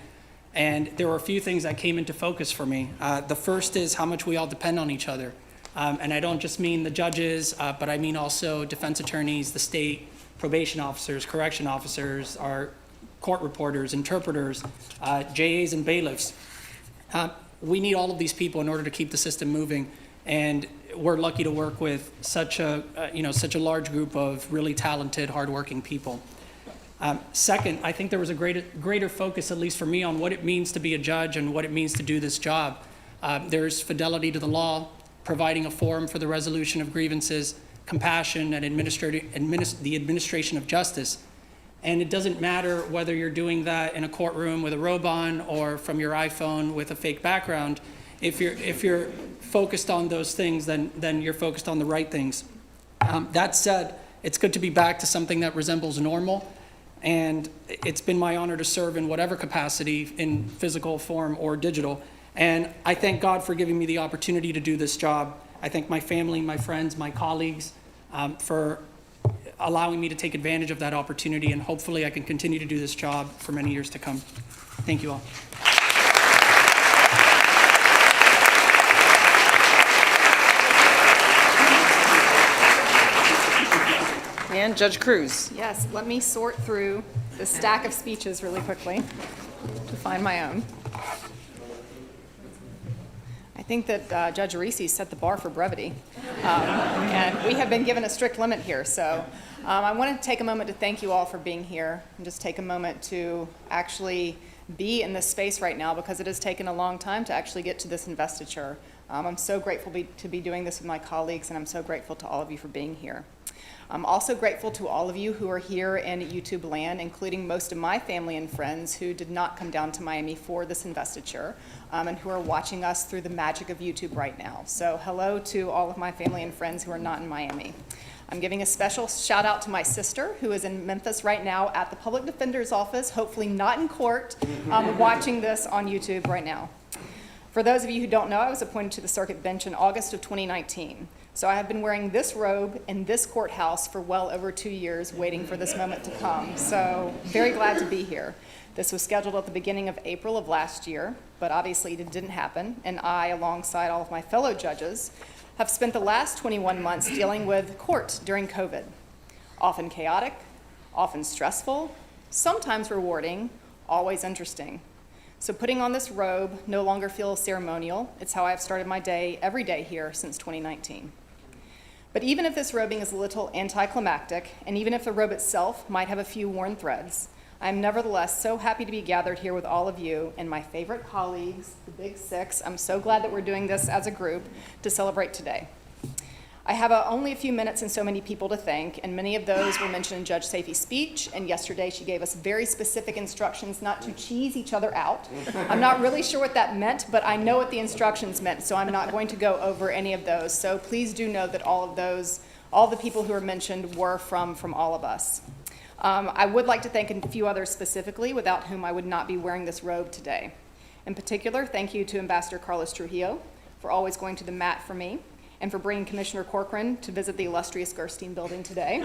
and there were a few things that came into focus for me. The first is how much we all depend on each other, and I don't just mean the judges, but I mean also defense attorneys, the state, probation officers, correction officers, our court reporters, interpreters, JAs and bailiffs. We need all of these people in order to keep the system moving, and we're lucky to work with such a large group of really talented, hardworking people. Second, I think there was a greater focus, at least for me, on what it means to be a judge and what it means to do this job. There's fidelity to the law, providing a forum for the resolution of grievances, compassion, and the administration of justice. And it doesn't matter whether you're doing that in a courtroom with a robe on or from your iPhone with a fake background. If you're focused on those things, then you're focused on the right things. That said, it's good to be back to something that resembles normal, and it's been my honor to serve in whatever capacity, in physical form or digital, and I thank God for giving me the opportunity to do this job. I thank my family, my friends, my colleagues for allowing me to take advantage of that opportunity, and hopefully I can continue to do this job for many years to come. Thank you all. And Judge Cruz. Yes, let me sort through the stack of speeches really quickly to find my own. I think that Judge Areces set the bar for brevity, and we have been given a strict limit here. So I want to take a moment to thank you all for being here, and just take a moment to actually be in this space right now, because it has taken a long time to actually get to this investiture. I'm so grateful to be doing this with my colleagues, and I'm so grateful to all of you for being here. I'm also grateful to all of you who are here in YouTube land, including most of my family and friends who did not come down to Miami for this investiture, and who are watching us through the magic of YouTube right now. So hello to all of my family and friends who are not in Miami. I'm giving a special shout out to my sister, who is in Memphis right now at the Public Defender's Office, hopefully not in court, watching this on YouTube right now. For those of you who don't know, I was appointed to the circuit bench in August of 2019. So I have been wearing this robe in this courthouse for well over 2 years, waiting for this moment to come. So very glad to be here. This was scheduled at the beginning of April of last year, but obviously it didn't happen. And I, alongside all of my fellow judges, have spent the last 21 months dealing with court during COVID. Often chaotic, often stressful, sometimes rewarding, always interesting. So putting on this robe no longer feels ceremonial. It's how I've started my day every day here since 2019. But even if this robing is a little anticlimactic, and even if the robe itself might have a few worn threads, I am nevertheless so happy to be gathered here with all of you and my favorite colleagues, the Big Six. I'm so glad that we're doing this as a group to celebrate today. I have only a few minutes and so many people to thank, and many of those were mentioned in Judge Safey's speech, and yesterday she gave us very specific instructions not to cheese each other out. I'm not really sure what that meant, but I know what the instructions meant, so I'm not going to go over any of those. So please do know that all the people who were mentioned were from all of us. I would like to thank a few others specifically, without whom I would not be wearing this robe today. In particular, thank you to Ambassador Carlos Trujillo for always going to the mat for me, and for bringing Commissioner Corcoran to visit the illustrious Gerstin building today.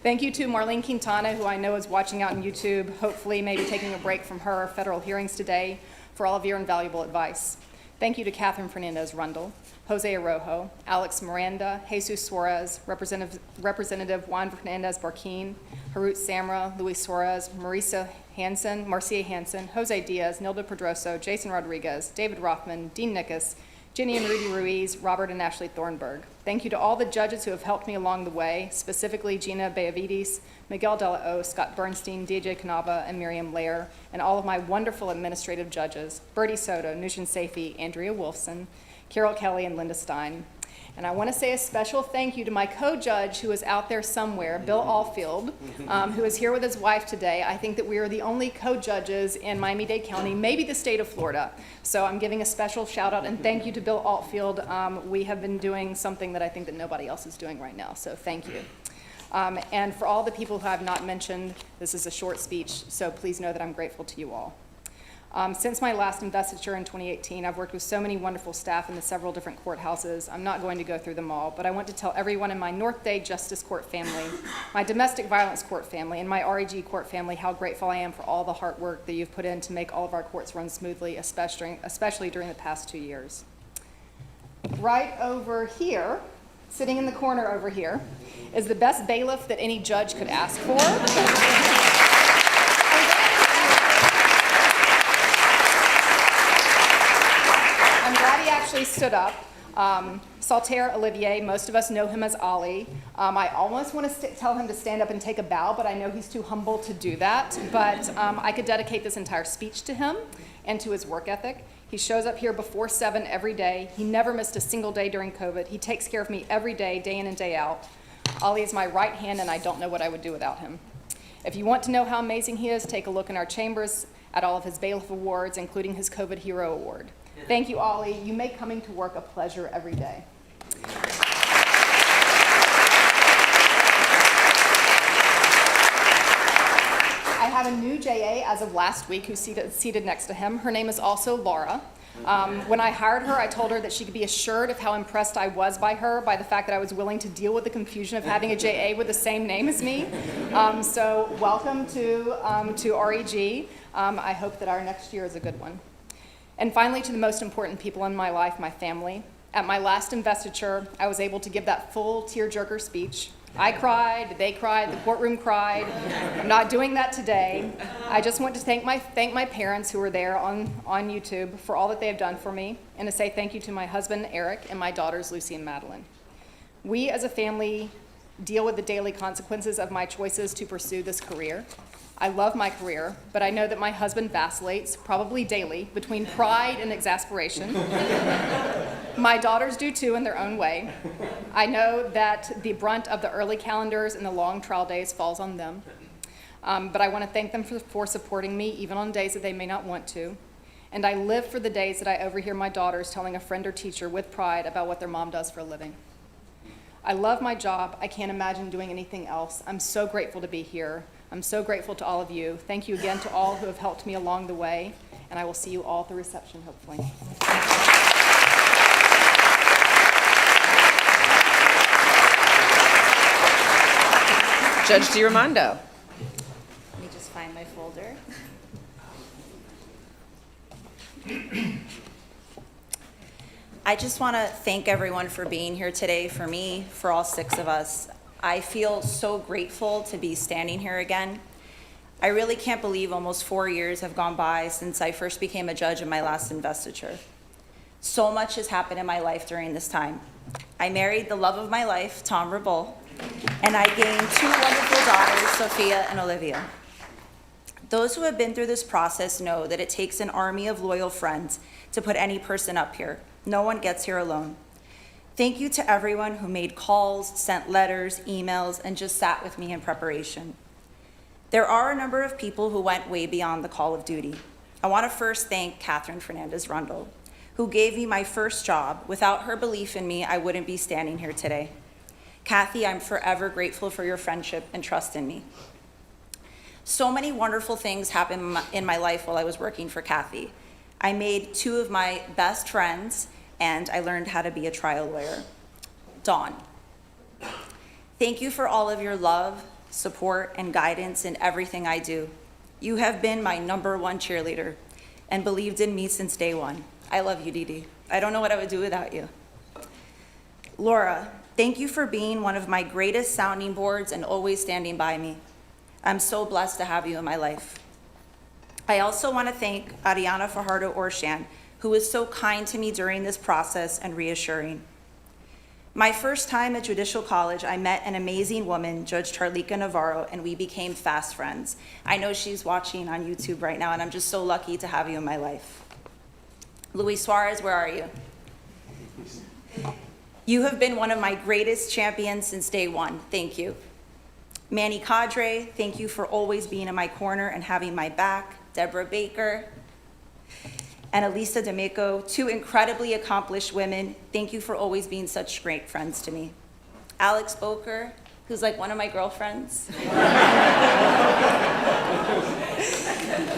Thank you to Marlene Quintana, who I know is watching out on YouTube, hopefully maybe taking a break from her federal hearings today, for all of your invaluable advice. Thank you to Catherine Fernandez Rundle, Jose Arrojo, Alex Miranda, Jesus Suarez, Representative Juan Fernandez Barquin, Harut Samra, Luis Suarez, Marcia Hansen, Jose Diaz, Nilda Pedroso, Jason Rodriguez, David Rothman, Dean Nickus, Jenny and Rudy Ruiz, Robert and Ashley Thornburg. Thank you to all the judges who have helped me along the way, specifically Gina Beavides, Miguel De La O, Scott Bernstein, DJ Canava, and Miriam Lair, and all of my wonderful administrative judges, Bertie Soto, Nushin Safey, Andrea Wolfson, Carol Kelly, and Linda Stein. And I want to say a special thank you to my co-judge who is out there somewhere, Bill Allfield, who is here with his wife today. I think that we are the only co-judges in Miami-Dade County, maybe the state of Florida. So I'm giving a special shout out and thank you to Bill Allfield. We have been doing something that I think that nobody else is doing right now, so thank you. And for all the people who I have not mentioned, this is a short speech, so please know that I'm grateful to you all. Since my last investiture in 2018, I've worked with so many wonderful staff in the several different courthouses. I'm not going to go through them all, but I want to tell everyone in my North Day Justice Court family, my Domestic Violence Court family, and my REG Court family how grateful I am for all the hard work that you've put in to make all of our courts run smoothly, especially during the past 2 years. Right over here, sitting in the corner over here, is the best bailiff that any judge could ask for. I'm glad he actually stood up. Saltaire Olivier, most of us know him as Ollie. I almost want to tell him to stand up and take a bow, but I know he's too humble to do that. But I could dedicate this entire speech to him and to his work ethic. He shows up here before 7 every day. He never missed a single day during COVID. He takes care of me every day, day in and day out. Ollie is my right hand, and I don't know what I would do without him. If you want to know how amazing he is, take a look in our chambers at all of his bailiff awards, including his COVID Hero Award. Thank you, Ollie. You make coming to work a pleasure every day. I have a new JA as of last week who's seated next to him. Her name is also Laura. When I hired her, I told her that she could be assured of how impressed I was by her, by the fact that I was willing to deal with the confusion of having a JA with the same name as me. So welcome to REG. I hope that our next year is a good one. And finally, to the most important people in my life, my family. At my last investiture, I was able to give that full tearjerker speech. I cried, they cried, the courtroom cried. I'm not doing that today. I just want to thank my parents who were there on YouTube for all that they have done for me, and to say thank you to my husband, Eric, and my daughters, Lucy and Madeline. We as a family deal with the daily consequences of my choices to pursue this career. I love my career, but I know that my husband vacillates, probably daily, between pride and exasperation. My daughters do too in their own way. I know that the brunt of the early calendars and the long trial days falls on them. But I want to thank them for supporting me, even on days that they may not want to. And I live for the days that I overhear my daughters telling a friend or teacher with pride about what their mom does for a living. I love my job. I can't imagine doing anything else. I'm so grateful to be here. I'm so grateful to all of you. Thank you again to all who have helped me along the way, and I will see you all at the reception, hopefully. Judge DiRaimondo. Let me just find my folder. I just want to thank everyone for being here today, for me, for all 6 of us. I feel so grateful to be standing here again. I really can't believe almost 4 years have gone by since I first became a judge in my last investiture. So much has happened in my life during this time. I married the love of my life, Tom Rabol, and I gained 2 wonderful daughters, Sophia and Olivia. Those who have been through this process know that it takes an army of loyal friends to put any person up here. No one gets here alone. Thank you to everyone who made calls, sent letters, emails, and just sat with me in preparation. There are a number of people who went way beyond the call of duty. I want to first thank Catherine Fernandez Rundle, who gave me my first job. Without her belief in me, I wouldn't be standing here today. Kathy, I'm forever grateful for your friendship and trust in me. So many wonderful things happened in my life while I was working for Kathy. I made 2 of my best friends, and I learned how to be a trial lawyer. Dawn, thank you for all of your love, support, and guidance in everything I do. You have been my #1 cheerleader and believed in me since day one. I love you, Dee Dee. I don't know what I would do without you. Laura, thank you for being one of my greatest sounding boards and always standing by me. I'm so blessed to have you in my life. I also want to thank Ariana Fajardo-Orshan, who was so kind to me during this process and reassuring. My first time at Judicial College, I met an amazing woman, Judge Charlika Navarro, and we became fast friends. I know she's watching on YouTube right now, and I'm just so lucky to have you in my life. Luis Suarez, where are you? You have been one of my greatest champions since day one. Thank you. Manny Cadre, thank you for always being in my corner and having my back. Deborah Baker and Elisa D'Amico, 2 incredibly accomplished women. Thank you for always being such great friends to me. Alex Boker, who's like one of my girlfriends.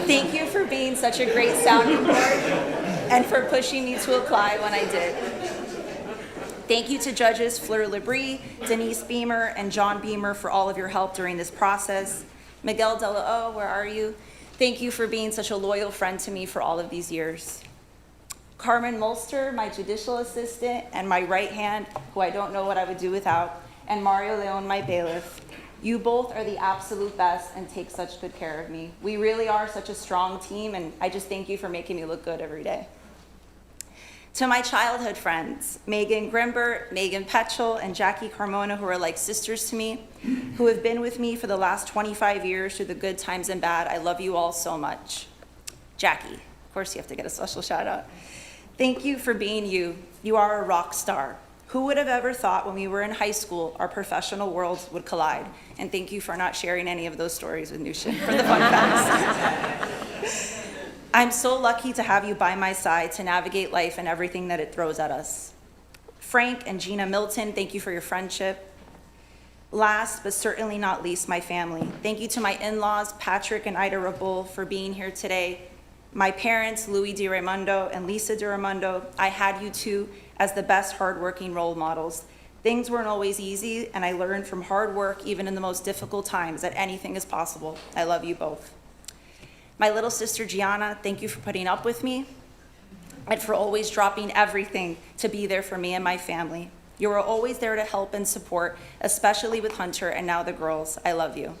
Thank you for being such a great sounding board and for pushing me to apply when I did. Thank you to judges Fleur Labrie, Denise Beamer, and John Beamer for all of your help during this process. Miguel De La O, where are you? Thank you for being such a loyal friend to me for all of these years. Carmen Molster, my judicial assistant, and my right hand, who I don't know what I would do without, and Mario Leon, my bailiff. You both are the absolute best and take such good care of me. We really are such a strong team, and I just thank you for making me look good every day. To my childhood friends, Megan Grimbert, Megan Petchel, and Jackie Carmona, who are like sisters to me, who have been with me for the last 25 years through the good times and bad. I love you all so much. Jackie, of course you have to get a special shout out. Thank you for being you. You are a rock star. Who would have ever thought when we were in high school our professional worlds would collide? And thank you for not sharing any of those stories with Nushin for the fun facts. I'm so lucky to have you by my side to navigate life and everything that it throws at us. Frank and Gina Milton, thank you for your friendship. Last, but certainly not least, my family. Thank you to my in-laws, Patrick and Ida Rabul, for being here today. My parents, Louis DiRaimondo and Lisa Diramundo, I had you two as the best hardworking role models. Things weren't always easy, and I learned from hard work, even in the most difficult times, that anything is possible. I love you both. My little sister Gianna, thank you for putting up with me and for always dropping everything to be there for me and my family. You were always there to help and support, especially with Hunter and now the girls. I love you.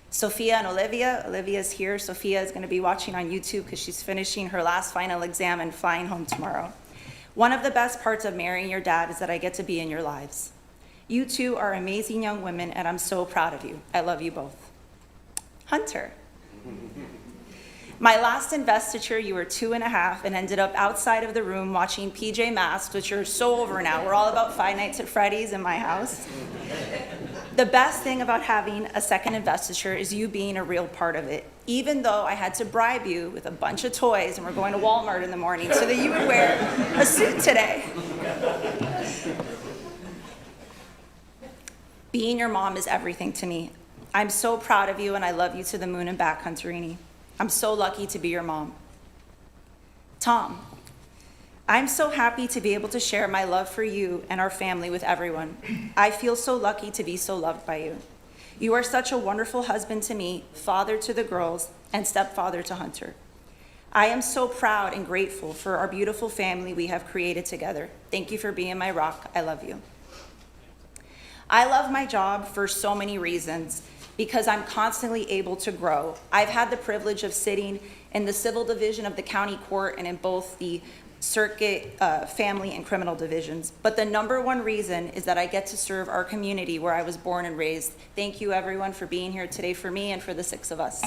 Sophia and Olivia. Olivia's here. Sophia is going to be watching on YouTube because she's finishing her last final exam and flying home tomorrow. One of the best parts of marrying your dad is that I get to be in your lives. You two are amazing young women, and I'm so proud of you. I love you both. Hunter. My last investiture, you were 2.5 and ended up outside of the room watching PJ Masks, which are so over now. We're all about Five Nights at Freddy's in my house. The best thing about having a second investiture is you being a real part of it, even though I had to bribe you with a bunch of toys and we're going to Walmart in the morning so that you would wear a suit today. Being your mom is everything to me. I'm so proud of you and I love you to the moon and back, Hunterini. I'm so lucky to be your mom. Tom, I'm so happy to be able to share my love for you and our family with everyone. I feel so lucky to be so loved by you. You are such a wonderful husband to me, father to the girls, and stepfather to Hunter. I am so proud and grateful for our beautiful family we have created together. Thank you for being my rock. I love you. I love my job for so many reasons, because I'm constantly able to grow. I've had the privilege of sitting in the civil division of the county court and in both the circuit, family, and criminal divisions. But the #1 reason is that I get to serve our community where I was born and raised. Thank you, everyone, for being here today for me and for the 6 of us.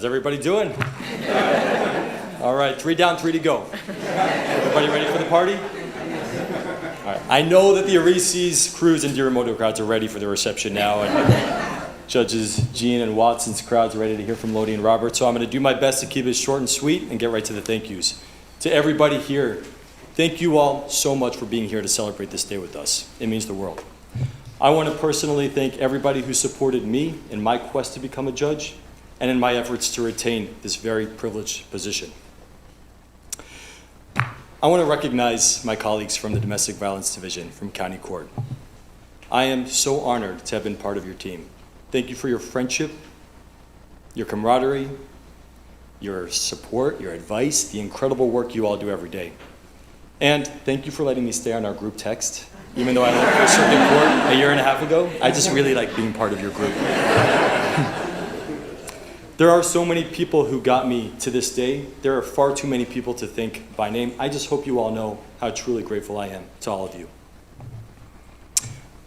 everybody doing? All right, 3 down, 3 to go. Everybody ready for the party? All right, I know that the Areces, Cruz, and DiRaimondo crowds are ready for the reception now, and Judges Jean and Watson's crowds are ready to hear from Lody and Robert, so I'm going to do my best to keep it short and sweet and get right to the thank yous. To everybody here, thank you all so much for being here to celebrate this day with us. It means the world. I want to personally thank everybody who supported me in my quest to become a judge and in my efforts to retain this very privileged position. I want to recognize my colleagues from the Domestic Violence Division from County Court. I am so honored to have been part of your team. Thank you for your friendship, your camaraderie, your support, your advice, the incredible work you all do every day. And thank you for letting me stay on our group text. Even though I left for circuit court a year and a half ago, I just really like being part of your group. There are so many people who got me to this day. There are far too many people to thank by name. I just hope you all know how truly grateful I am to all of you.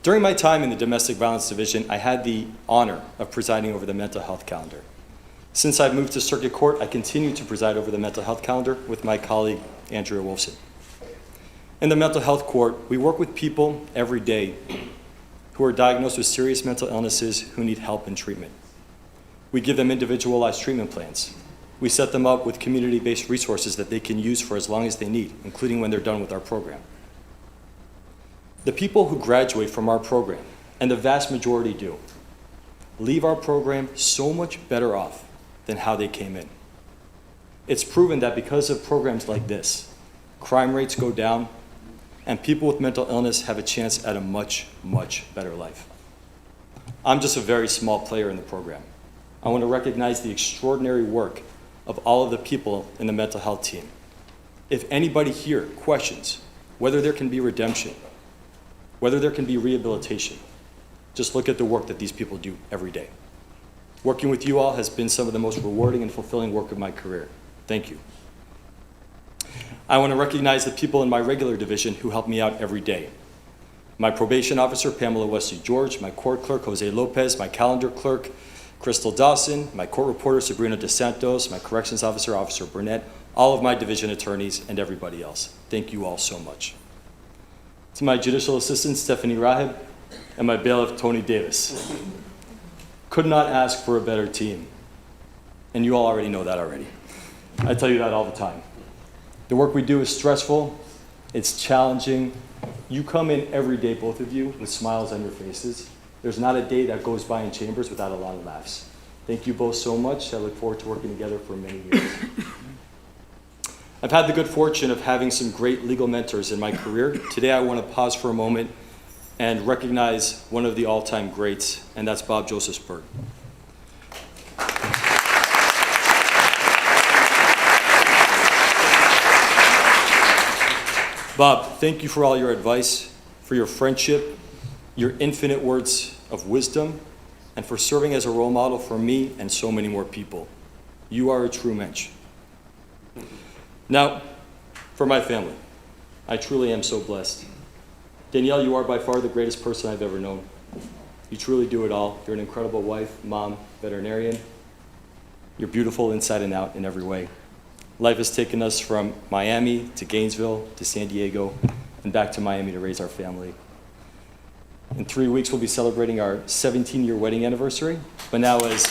During my time in the Domestic Violence Division, I had the honor of presiding over the mental health calendar. Since I've moved to circuit court, I continue to preside over the mental health calendar with my colleague, Andrea Wolfson. In the mental health court, we work with people every day who are diagnosed with serious mental illnesses who need help and treatment. We give them individualized treatment plans. We set them up with community-based resources that they can use for as long as they need, including when they're done with our program. The people who graduate from our program, and the vast majority do, leave our program so much better off than how they came in. It's proven that because of programs like this, crime rates go down, and people with mental illness have a chance at a much, much better life. I'm just a very small player in the program. I want to recognize the extraordinary work of all of the people in the mental health team. If anybody here questions whether there can be redemption, whether there can be rehabilitation, just look at the work that these people do every day. Working with you all has been some of the most rewarding and fulfilling work of my career. Thank you. I want to recognize the people in my regular division who help me out every day. My probation officer, Pamela Wesley George, my court clerk, Jose Lopez, my calendar clerk, Crystal Dawson, my court reporter, Sabrina DeSantos, my corrections officer, Officer Burnett, all of my division attorneys, and everybody else. Thank you all so much. To my judicial assistant, Stephanie Rahib, and my bailiff, Tony Davis. Could not ask for a better team. And you all already know that already. I tell you that all the time. The work we do is stressful, it's challenging. You come in every day, both of you, with smiles on your faces. There's not a day that goes by in chambers without a lot of laughs. Thank you both so much. I look forward to working together for many years. I've had the good fortune of having some great legal mentors in my career. Today I want to pause for a moment and recognize one of the all-time greats, and that's Bob Josephsburg. Bob, thank you for all your advice, for your friendship, your infinite words of wisdom, and for serving as a role model for me and so many more people. You are a true mensch. Now, for my family, I truly am so blessed. Danielle, you are by far the greatest person I've ever known. You truly do it all. You're an incredible wife, mom, veterinarian. You're beautiful inside and out in every way. Life has taken us from Miami to Gainesville to San Diego and back to Miami to raise our family. In 3 weeks, we'll be celebrating our 17-year wedding anniversary. But now as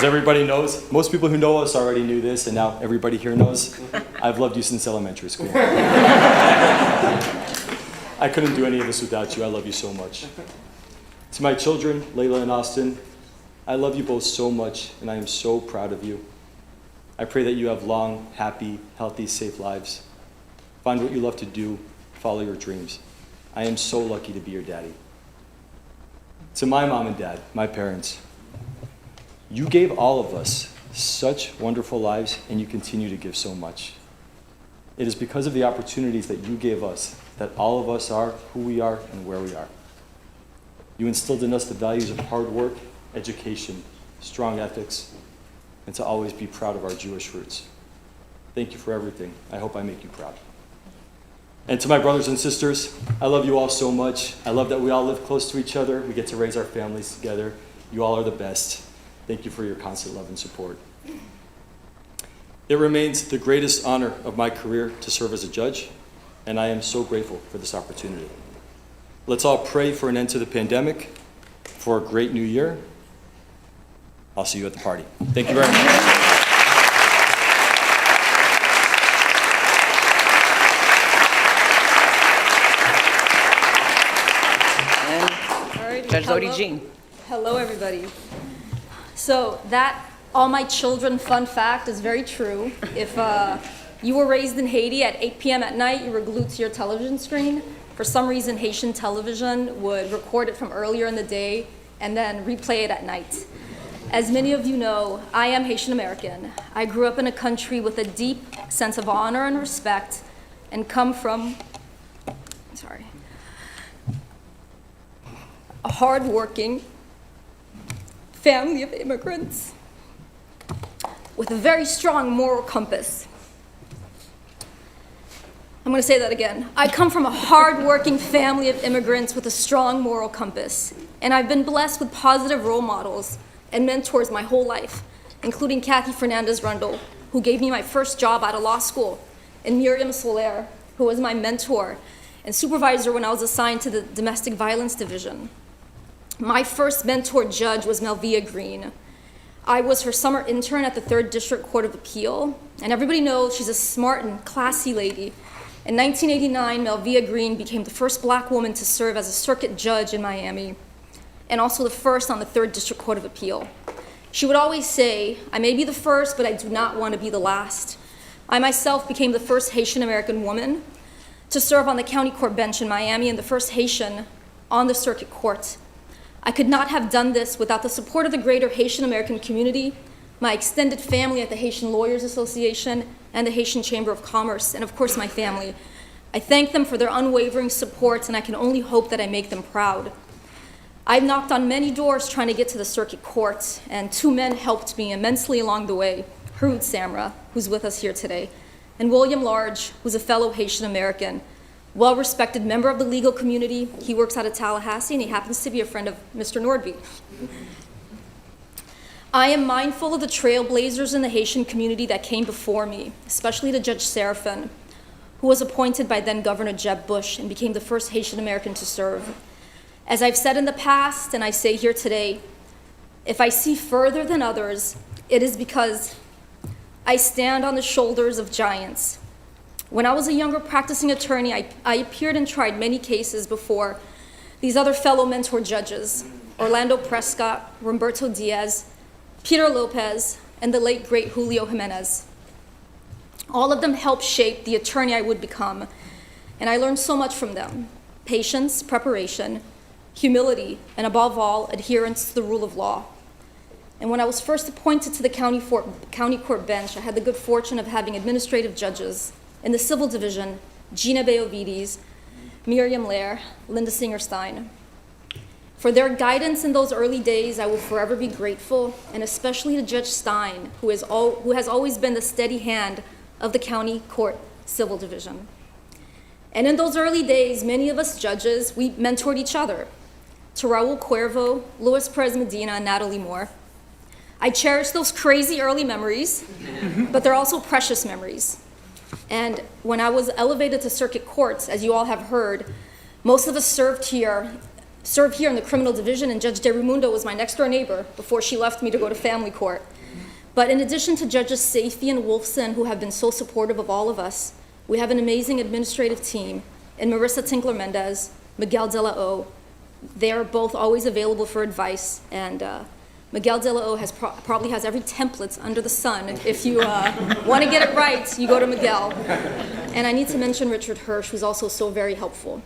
everybody knows, most people who know us already knew this, and now everybody here knows, I've loved you since elementary school. I couldn't do any of this without you. I love you so much. To my children, Layla and Austin, I love you both so much, and I am so proud of you. I pray that you have long, happy, healthy, safe lives. Find what you love to do. Follow your dreams. I am so lucky to be your daddy. To my mom and dad, my parents, you gave all of us such wonderful lives, and you continue to give so much. It is because of the opportunities that you gave us that all of us are who we are and where we are. You instilled in us the values of hard work, education, strong ethics, and to always be proud of our Jewish roots. Thank you for everything. I hope I make you proud. And to my brothers and sisters, I love you all so much. I love that we all live close to each other. We get to raise our families together. You all are the best. Thank you for your constant love and support. It remains the greatest honor of my career to serve as a judge, and I am so grateful for this opportunity. Let's all pray for an end to the pandemic, for a great new year. I'll see you at the party. Thank you very much. Judge Lody Jean. Hello, everybody. So that all my children fun fact is very true. If you were raised in Haiti at 8 p.m. at night, you were glued to your television screen. For some reason, Haitian television would record it from earlier in the day and then replay it at night. As many of you know, I am Haitian American. I grew up in a country with a deep sense of honor and respect and come from, a hardworking family of immigrants with a very strong moral compass. I'm going to say that again. I come from a hardworking family of immigrants with a strong moral compass, and I've been blessed with positive role models and mentors my whole life, including Kathy Fernandez Rundle, who gave me my first job out of law school, and Miriam Soler, who was my mentor and supervisor when I was assigned to the Domestic Violence Division. My first mentor judge was Melvia Greene. I was her summer intern at the 3rd District Court of Appeal, and everybody knows she's a smart and classy lady. In 1989, Melvia Greene became the first black woman to serve as a circuit judge in Miami, and also the first on the 3rd District Court of Appeal. She would always say, "I may be the first, but I do not want to be the last." I myself became the first Haitian American woman to serve on the county court bench in Miami and the first Haitian on the circuit court. I could not have done this without the support of the greater Haitian American community, my extended family at the Haitian Lawyers Association and the Haitian Chamber of Commerce, and of course my family. I thank them for their unwavering support, and I can only hope that I make them proud. I've knocked on many doors trying to get to the circuit court, and 2 men helped me immensely along the way. Cruz Samra, who's with us here today, and William Large, who's a fellow Haitian American, well-respected member of the legal community. He works out of Tallahassee, and he happens to be a friend of Mr. Norby. I am mindful of the trailblazers in the Haitian community that came before me, especially to Judge Serafin, who was appointed by then Governor Jeb Bush and became the first Haitian American to serve. As I've said in the past, and I say here today, if I see further than others, it is because I stand on the shoulders of giants. When I was a younger practicing attorney, I appeared and tried many cases before these other fellow mentor judges, Orlando Prescott, Roberto Diaz, Peter Lopez, and the late great Julio Jimenez. All of them helped shape the attorney I would become, and I learned so much from them: patience, preparation, humility, and above all, adherence to the rule of law. And when I was first appointed to the county court bench, I had the good fortune of having administrative judges in the civil division, Gina Beovides, Miriam Lair, Linda Singerstein. For their guidance in those early days, I will forever be grateful, and especially to Judge Stein, who has always been the steady hand of the county court civil division. And in those early days, many of us judges, we mentored each other. To Raul Cuervo, Luis Perez Medina, and Natalie Moore. I cherish those crazy early memories, but they're also precious memories. And when I was elevated to circuit courts, as you all have heard, most of us served here in the criminal division, and Judge Diramundo was my next door neighbor before she left me to go to family court. But in addition to Judges Safey and Wolfson, who have been so supportive of all of us, we have an amazing administrative team in Marissa Tinkler-Mendez, Miguel De La O. They are both always available for advice, and Miguel De La O probably has every template under the sun. If you want to get it right, you go to Miguel. And I need to mention Richard Hirsch, who's also so very helpful.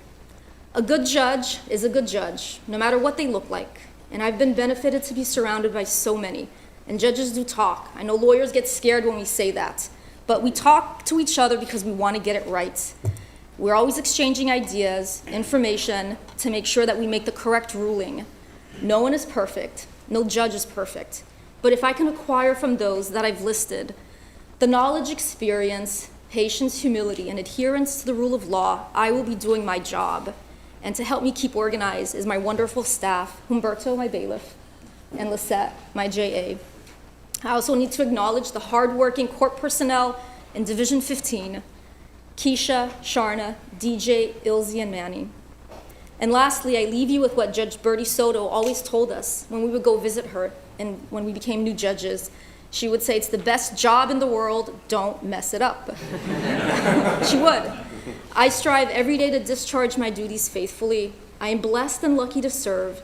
A good judge is a good judge, no matter what they look like. And I've been benefited to be surrounded by so many. And judges do talk. I know lawyers get scared when we say that. But we talk to each other because we want to get it right. We're always exchanging ideas, information, to make sure that we make the correct ruling. No one is perfect. No judge is perfect. But if I can acquire from those that I've listed the knowledge, experience, patience, humility, and adherence to the rule of law, I will be doing my job. And to help me keep organized is my wonderful staff, Humberto, my bailiff, and Lisette, my JA. I also need to acknowledge the hardworking court personnel in Division 15, Keisha, Sharna, DJ, Ilzy, and Manny. And lastly, I leave you with what Judge Bertie Soto always told us when we would go visit her and when we became new judges. She would say, it's the best job in the world, don't mess it up. She would. I strive every day to discharge my duties faithfully. I am blessed and lucky to serve.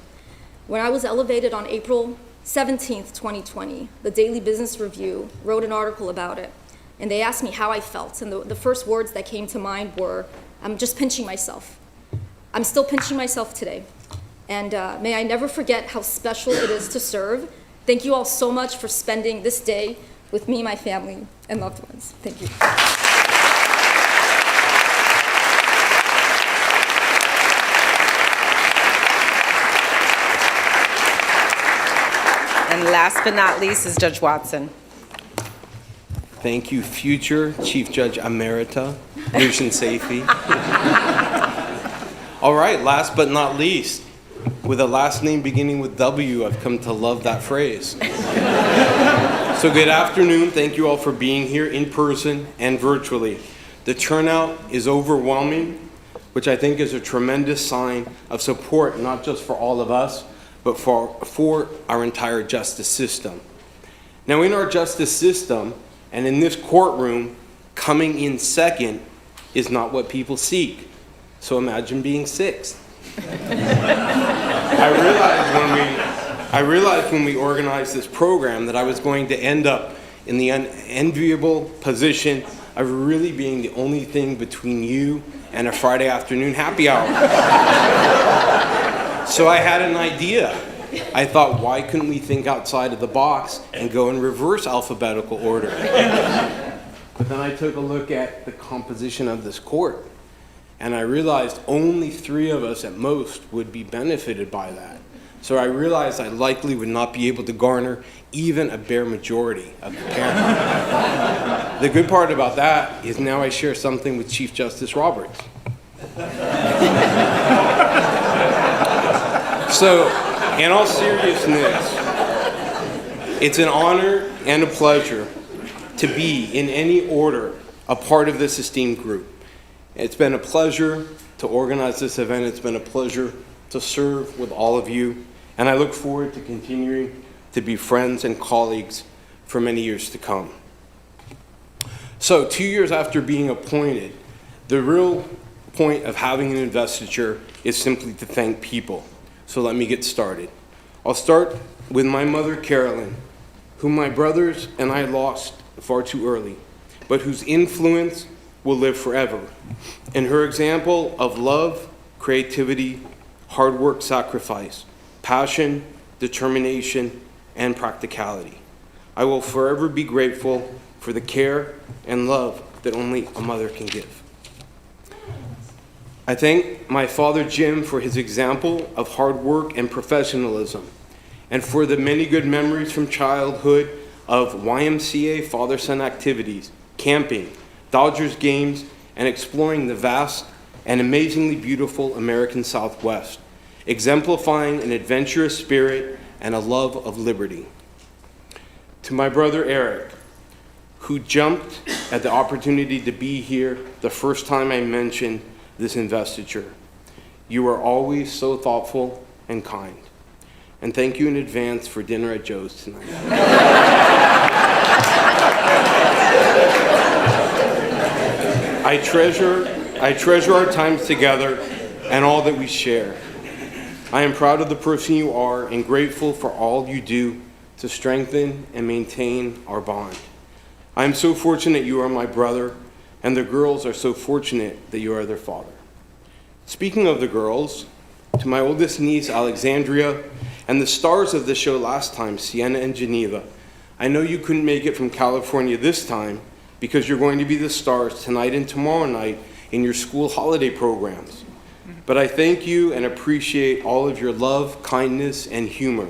When I was elevated on April 17th, 2020, the Daily Business Review wrote an article about it. And they asked me how I felt. And the first words that came to mind were, I'm just pinching myself. I'm still pinching myself today. And may I never forget how special it is to serve. Thank you all so much for spending this day with me, my family, and loved ones. Thank you. And last but not least is Judge Watson. Thank you, future Chief Judge Emerita, Nushin Saifi. All right, last but not least, with a last name beginning with W, I've come to love that phrase. So good afternoon. Thank you all for being here in person and virtually. The turnout is overwhelming, which I think is a tremendous sign of support, not just for all of us, but for our entire justice system. Now, in our justice system, and in this courtroom, coming in second is not what people seek. So imagine being sixth. I realized when we organized this program that I was going to end up in the unenviable position of really being the only thing between you and a Friday afternoon happy hour. So I had an idea. I thought, why couldn't we think outside of the box and go in reverse alphabetical order? But then I took a look at the composition of this court, and I realized only 3 of us at most would be benefited by that. So I realized I likely would not be able to garner even a bare majority of the panel. The good part about that is now I share something with Chief Justice Roberts. So, in all seriousness, it's an honor and a pleasure to be, in any order, a part of this esteemed group. It's been a pleasure to organize this event. It's been a pleasure to serve with all of you, and I look forward to continuing to be friends and colleagues for many years to come. So, 2 years after being appointed, the real point of having an investiture is simply to thank people. So let me get started. I'll start with my mother, Carolyn, whom my brothers and I lost far too early, but whose influence will live forever. And her example of love, creativity, hard work, sacrifice, passion, determination, and practicality. I will forever be grateful for the care and love that only a mother can give. I thank my father, Jim, for his example of hard work and professionalism, and for the many good memories from childhood of YMCA father-son activities, camping, Dodgers games, and exploring the vast and amazingly beautiful American Southwest, exemplifying an adventurous spirit and a love of liberty. To my brother, Eric, who jumped at the opportunity to be here the first time I mentioned this investiture. You are always so thoughtful and kind. And thank you in advance for dinner at Joe's tonight. I treasure our times together and all that we share. I am proud of the person you are and grateful for all you do to strengthen and maintain our bond. I am so fortunate you are my brother, and the girls are so fortunate that you are their father. Speaking of the girls, to my oldest niece, Alexandria, and the stars of the show last time, Sienna and Geneva, I know you couldn't make it from California this time because you're going to be the stars tonight and tomorrow night in your school holiday programs. But I thank you and appreciate all of your love, kindness, and humor.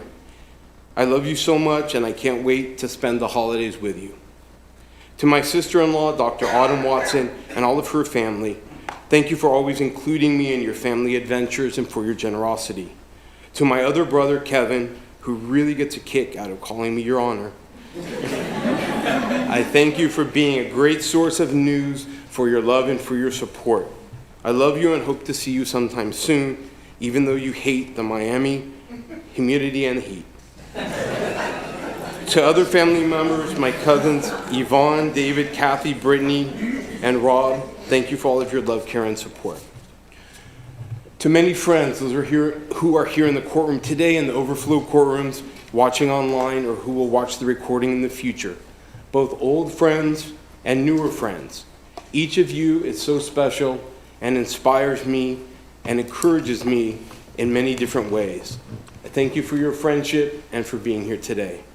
I love you so much, and I can't wait to spend the holidays with you. To my sister-in-law, Dr. Autumn Watson, and all of her family, thank you for always including me in your family adventures and for your generosity. To my other brother, Kevin, who really gets a kick out of calling me Your Honor, I thank you for being a great source of news, for your love and for your support. I love you and hope to see you sometime soon, even though you hate the Miami humidity and heat. To other family members, my cousins, Yvonne, David, Kathy, Brittany, and Rob, thank you for all of your love, care, and support. To many friends who are here in the courtroom today, in the overflow courtrooms, watching online, or who will watch the recording in the future, both old friends and newer friends, each of you is so special and inspires me and encourages me in many different ways. I thank you for your friendship and for being here today.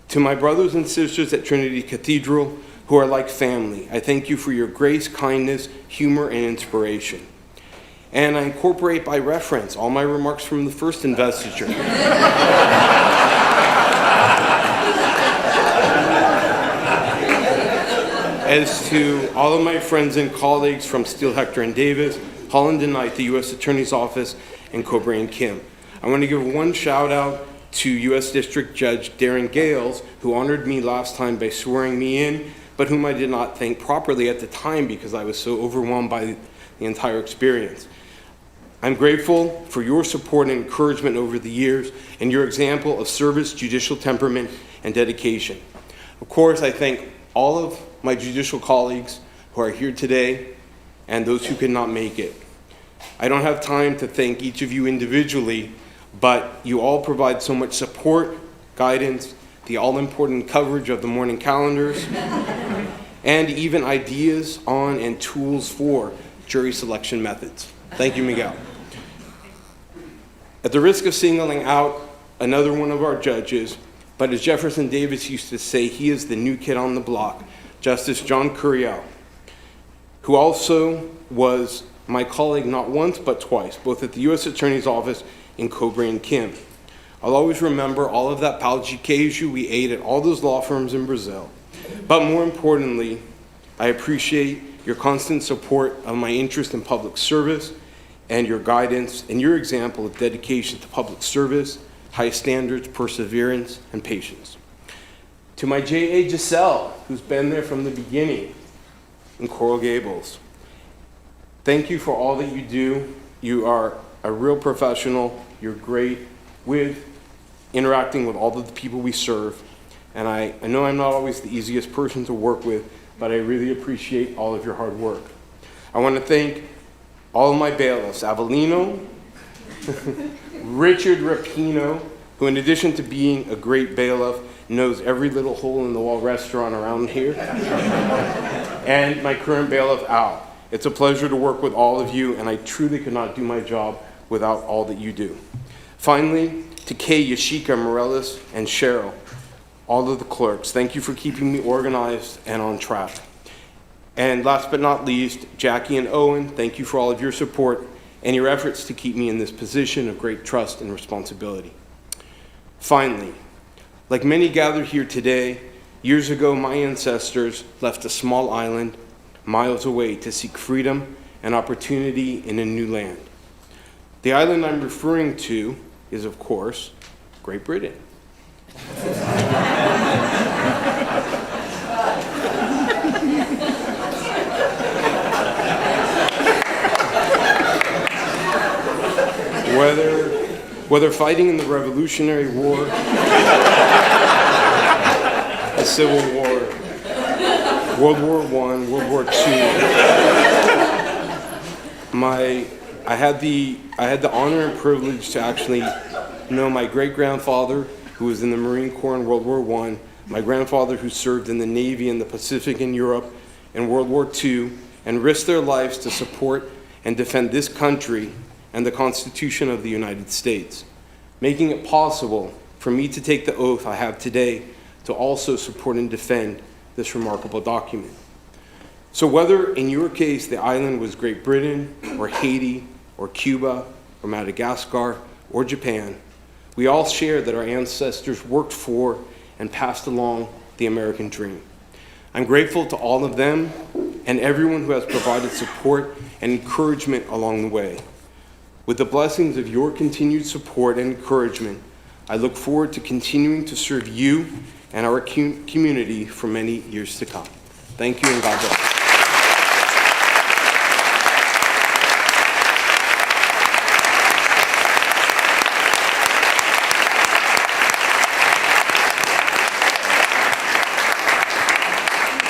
To my brothers and sisters at Trinity Cathedral, who are like family, I thank you for your grace, kindness, humor, and inspiration. And I incorporate by reference all my remarks from the first investiture. As to all of my friends and colleagues from Steele, Hector, and Davis, Holland and Knight, the U.S. Attorney's Office, and Cobray and Kim. I want to give one shout out to U.S. District Judge Darren Gales, who honored me last time by swearing me in, but whom I did not thank properly at the time because I was so overwhelmed by the entire experience. I'm grateful for your support and encouragement over the years and your example of service, judicial temperament, and dedication. Of course, I thank all of my judicial colleagues who are here today and those who could not make it. I don't have time to thank each of you individually, but you all provide so much support, guidance, the all-important coverage of the morning calendars, and even ideas on and tools for jury selection methods. Thank you, Miguel. At the risk of singling out another one of our judges, but as Jefferson Davis used to say, he is the new kid on the block, Justice John Curiel, who also was my colleague not once but twice, both at the U.S. Attorney's Office in Cobray and Kim. I'll always remember all of that pau de queijo we ate at all those law firms in Brazil. But more importantly, I appreciate your constant support of my interest in public service and your guidance and your example of dedication to public service, high standards, perseverance, and patience. To my J.A. Giselle, who's been there from the beginning in Coral Gables, thank you for all that you do. You are a real professional. You're great with interacting with all of the people we serve. And I know I'm not always the easiest person to work with, but I really appreciate all of your hard work. I want to thank all of my bailiffs, Avellino, Richard Rapino, who in addition to being a great bailiff, knows every little hole in the wall restaurant around here, and my current bailiff, Al. It's a pleasure to work with all of you, and I truly could not do my job without all that you do. Finally, to Kay, Yashika, Morellis, and Cheryl, all of the clerks, thank you for keeping me organized and on track. And last but not least, Jackie and Owen, thank you for all of your support and your efforts to keep me in this position of great trust and responsibility. Finally, like many gathered here today, years ago my ancestors left a small island miles away to seek freedom and opportunity in a new land. The island I'm referring to is, of course, Great Britain. Whether fighting in the Revolutionary War, the Civil War, World War I, World War II, I had the honor and privilege to actually know my great-grandfather, who was in the Marine Corps in World War I, my grandfather who served in the Navy in the Pacific and Europe in World War II, and risked their lives to support and defend this country and the Constitution of the United States, making it possible for me to take the oath I have today to also support and defend this remarkable document. So whether in your case the island was Great Britain or Haiti or Cuba or Madagascar or Japan, we all share that our ancestors worked for and passed along the American dream. I'm grateful to all of them and everyone who has provided support and encouragement along the way. With the blessings of your continued support and encouragement, I look forward to continuing to serve you and our community for many years to come. Thank you and God bless.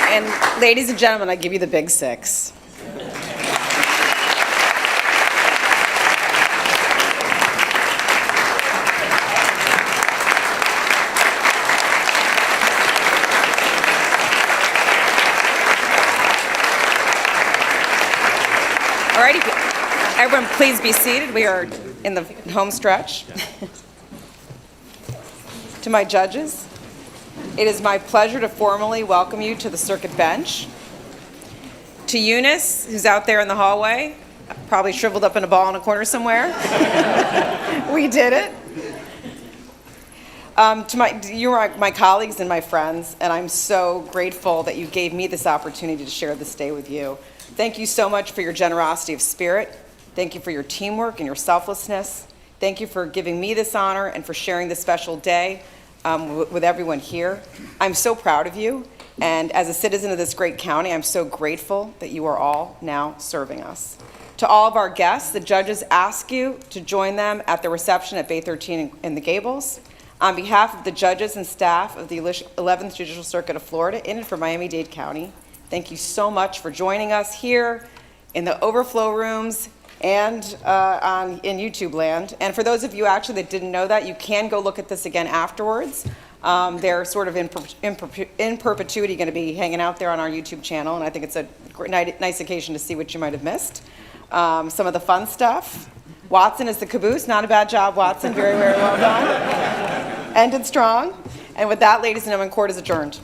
And ladies and gentlemen, I give you the big six. Alrighty, everyone please be seated. We are in the home stretch. To my judges, it is my pleasure to formally welcome you to the circuit bench. To Eunice, who's out there in the hallway, probably shriveled up in a ball in a corner somewhere. We did it. You are my colleagues and my friends, and I'm so grateful that you gave me this opportunity to share this day with you. Thank you so much for your generosity of spirit. Thank you for your teamwork and your selflessness. Thank you for giving me this honor and for sharing this special day with everyone here. I'm so proud of you, and as a citizen of this great county, I'm so grateful that you are all now serving us. To all of our guests, the judges ask you to join them at the reception at Bay 13 in the Gables. On behalf of the judges and staff of the 11th Judicial Circuit of Florida in and for Miami-Dade County, thank you so much for joining us here in the overflow rooms and in YouTube land. And for those of you actually that didn't know that, you can go look at this again afterwards. They're sort of in perpetuity going to be hanging out there on our YouTube channel, and I think it's a nice occasion to see what you might have missed. Some of the fun stuff. Watson is the caboose. Not a bad job, Watson. Very, very well done. Ended strong. And with that, ladies and gentlemen, court is adjourned.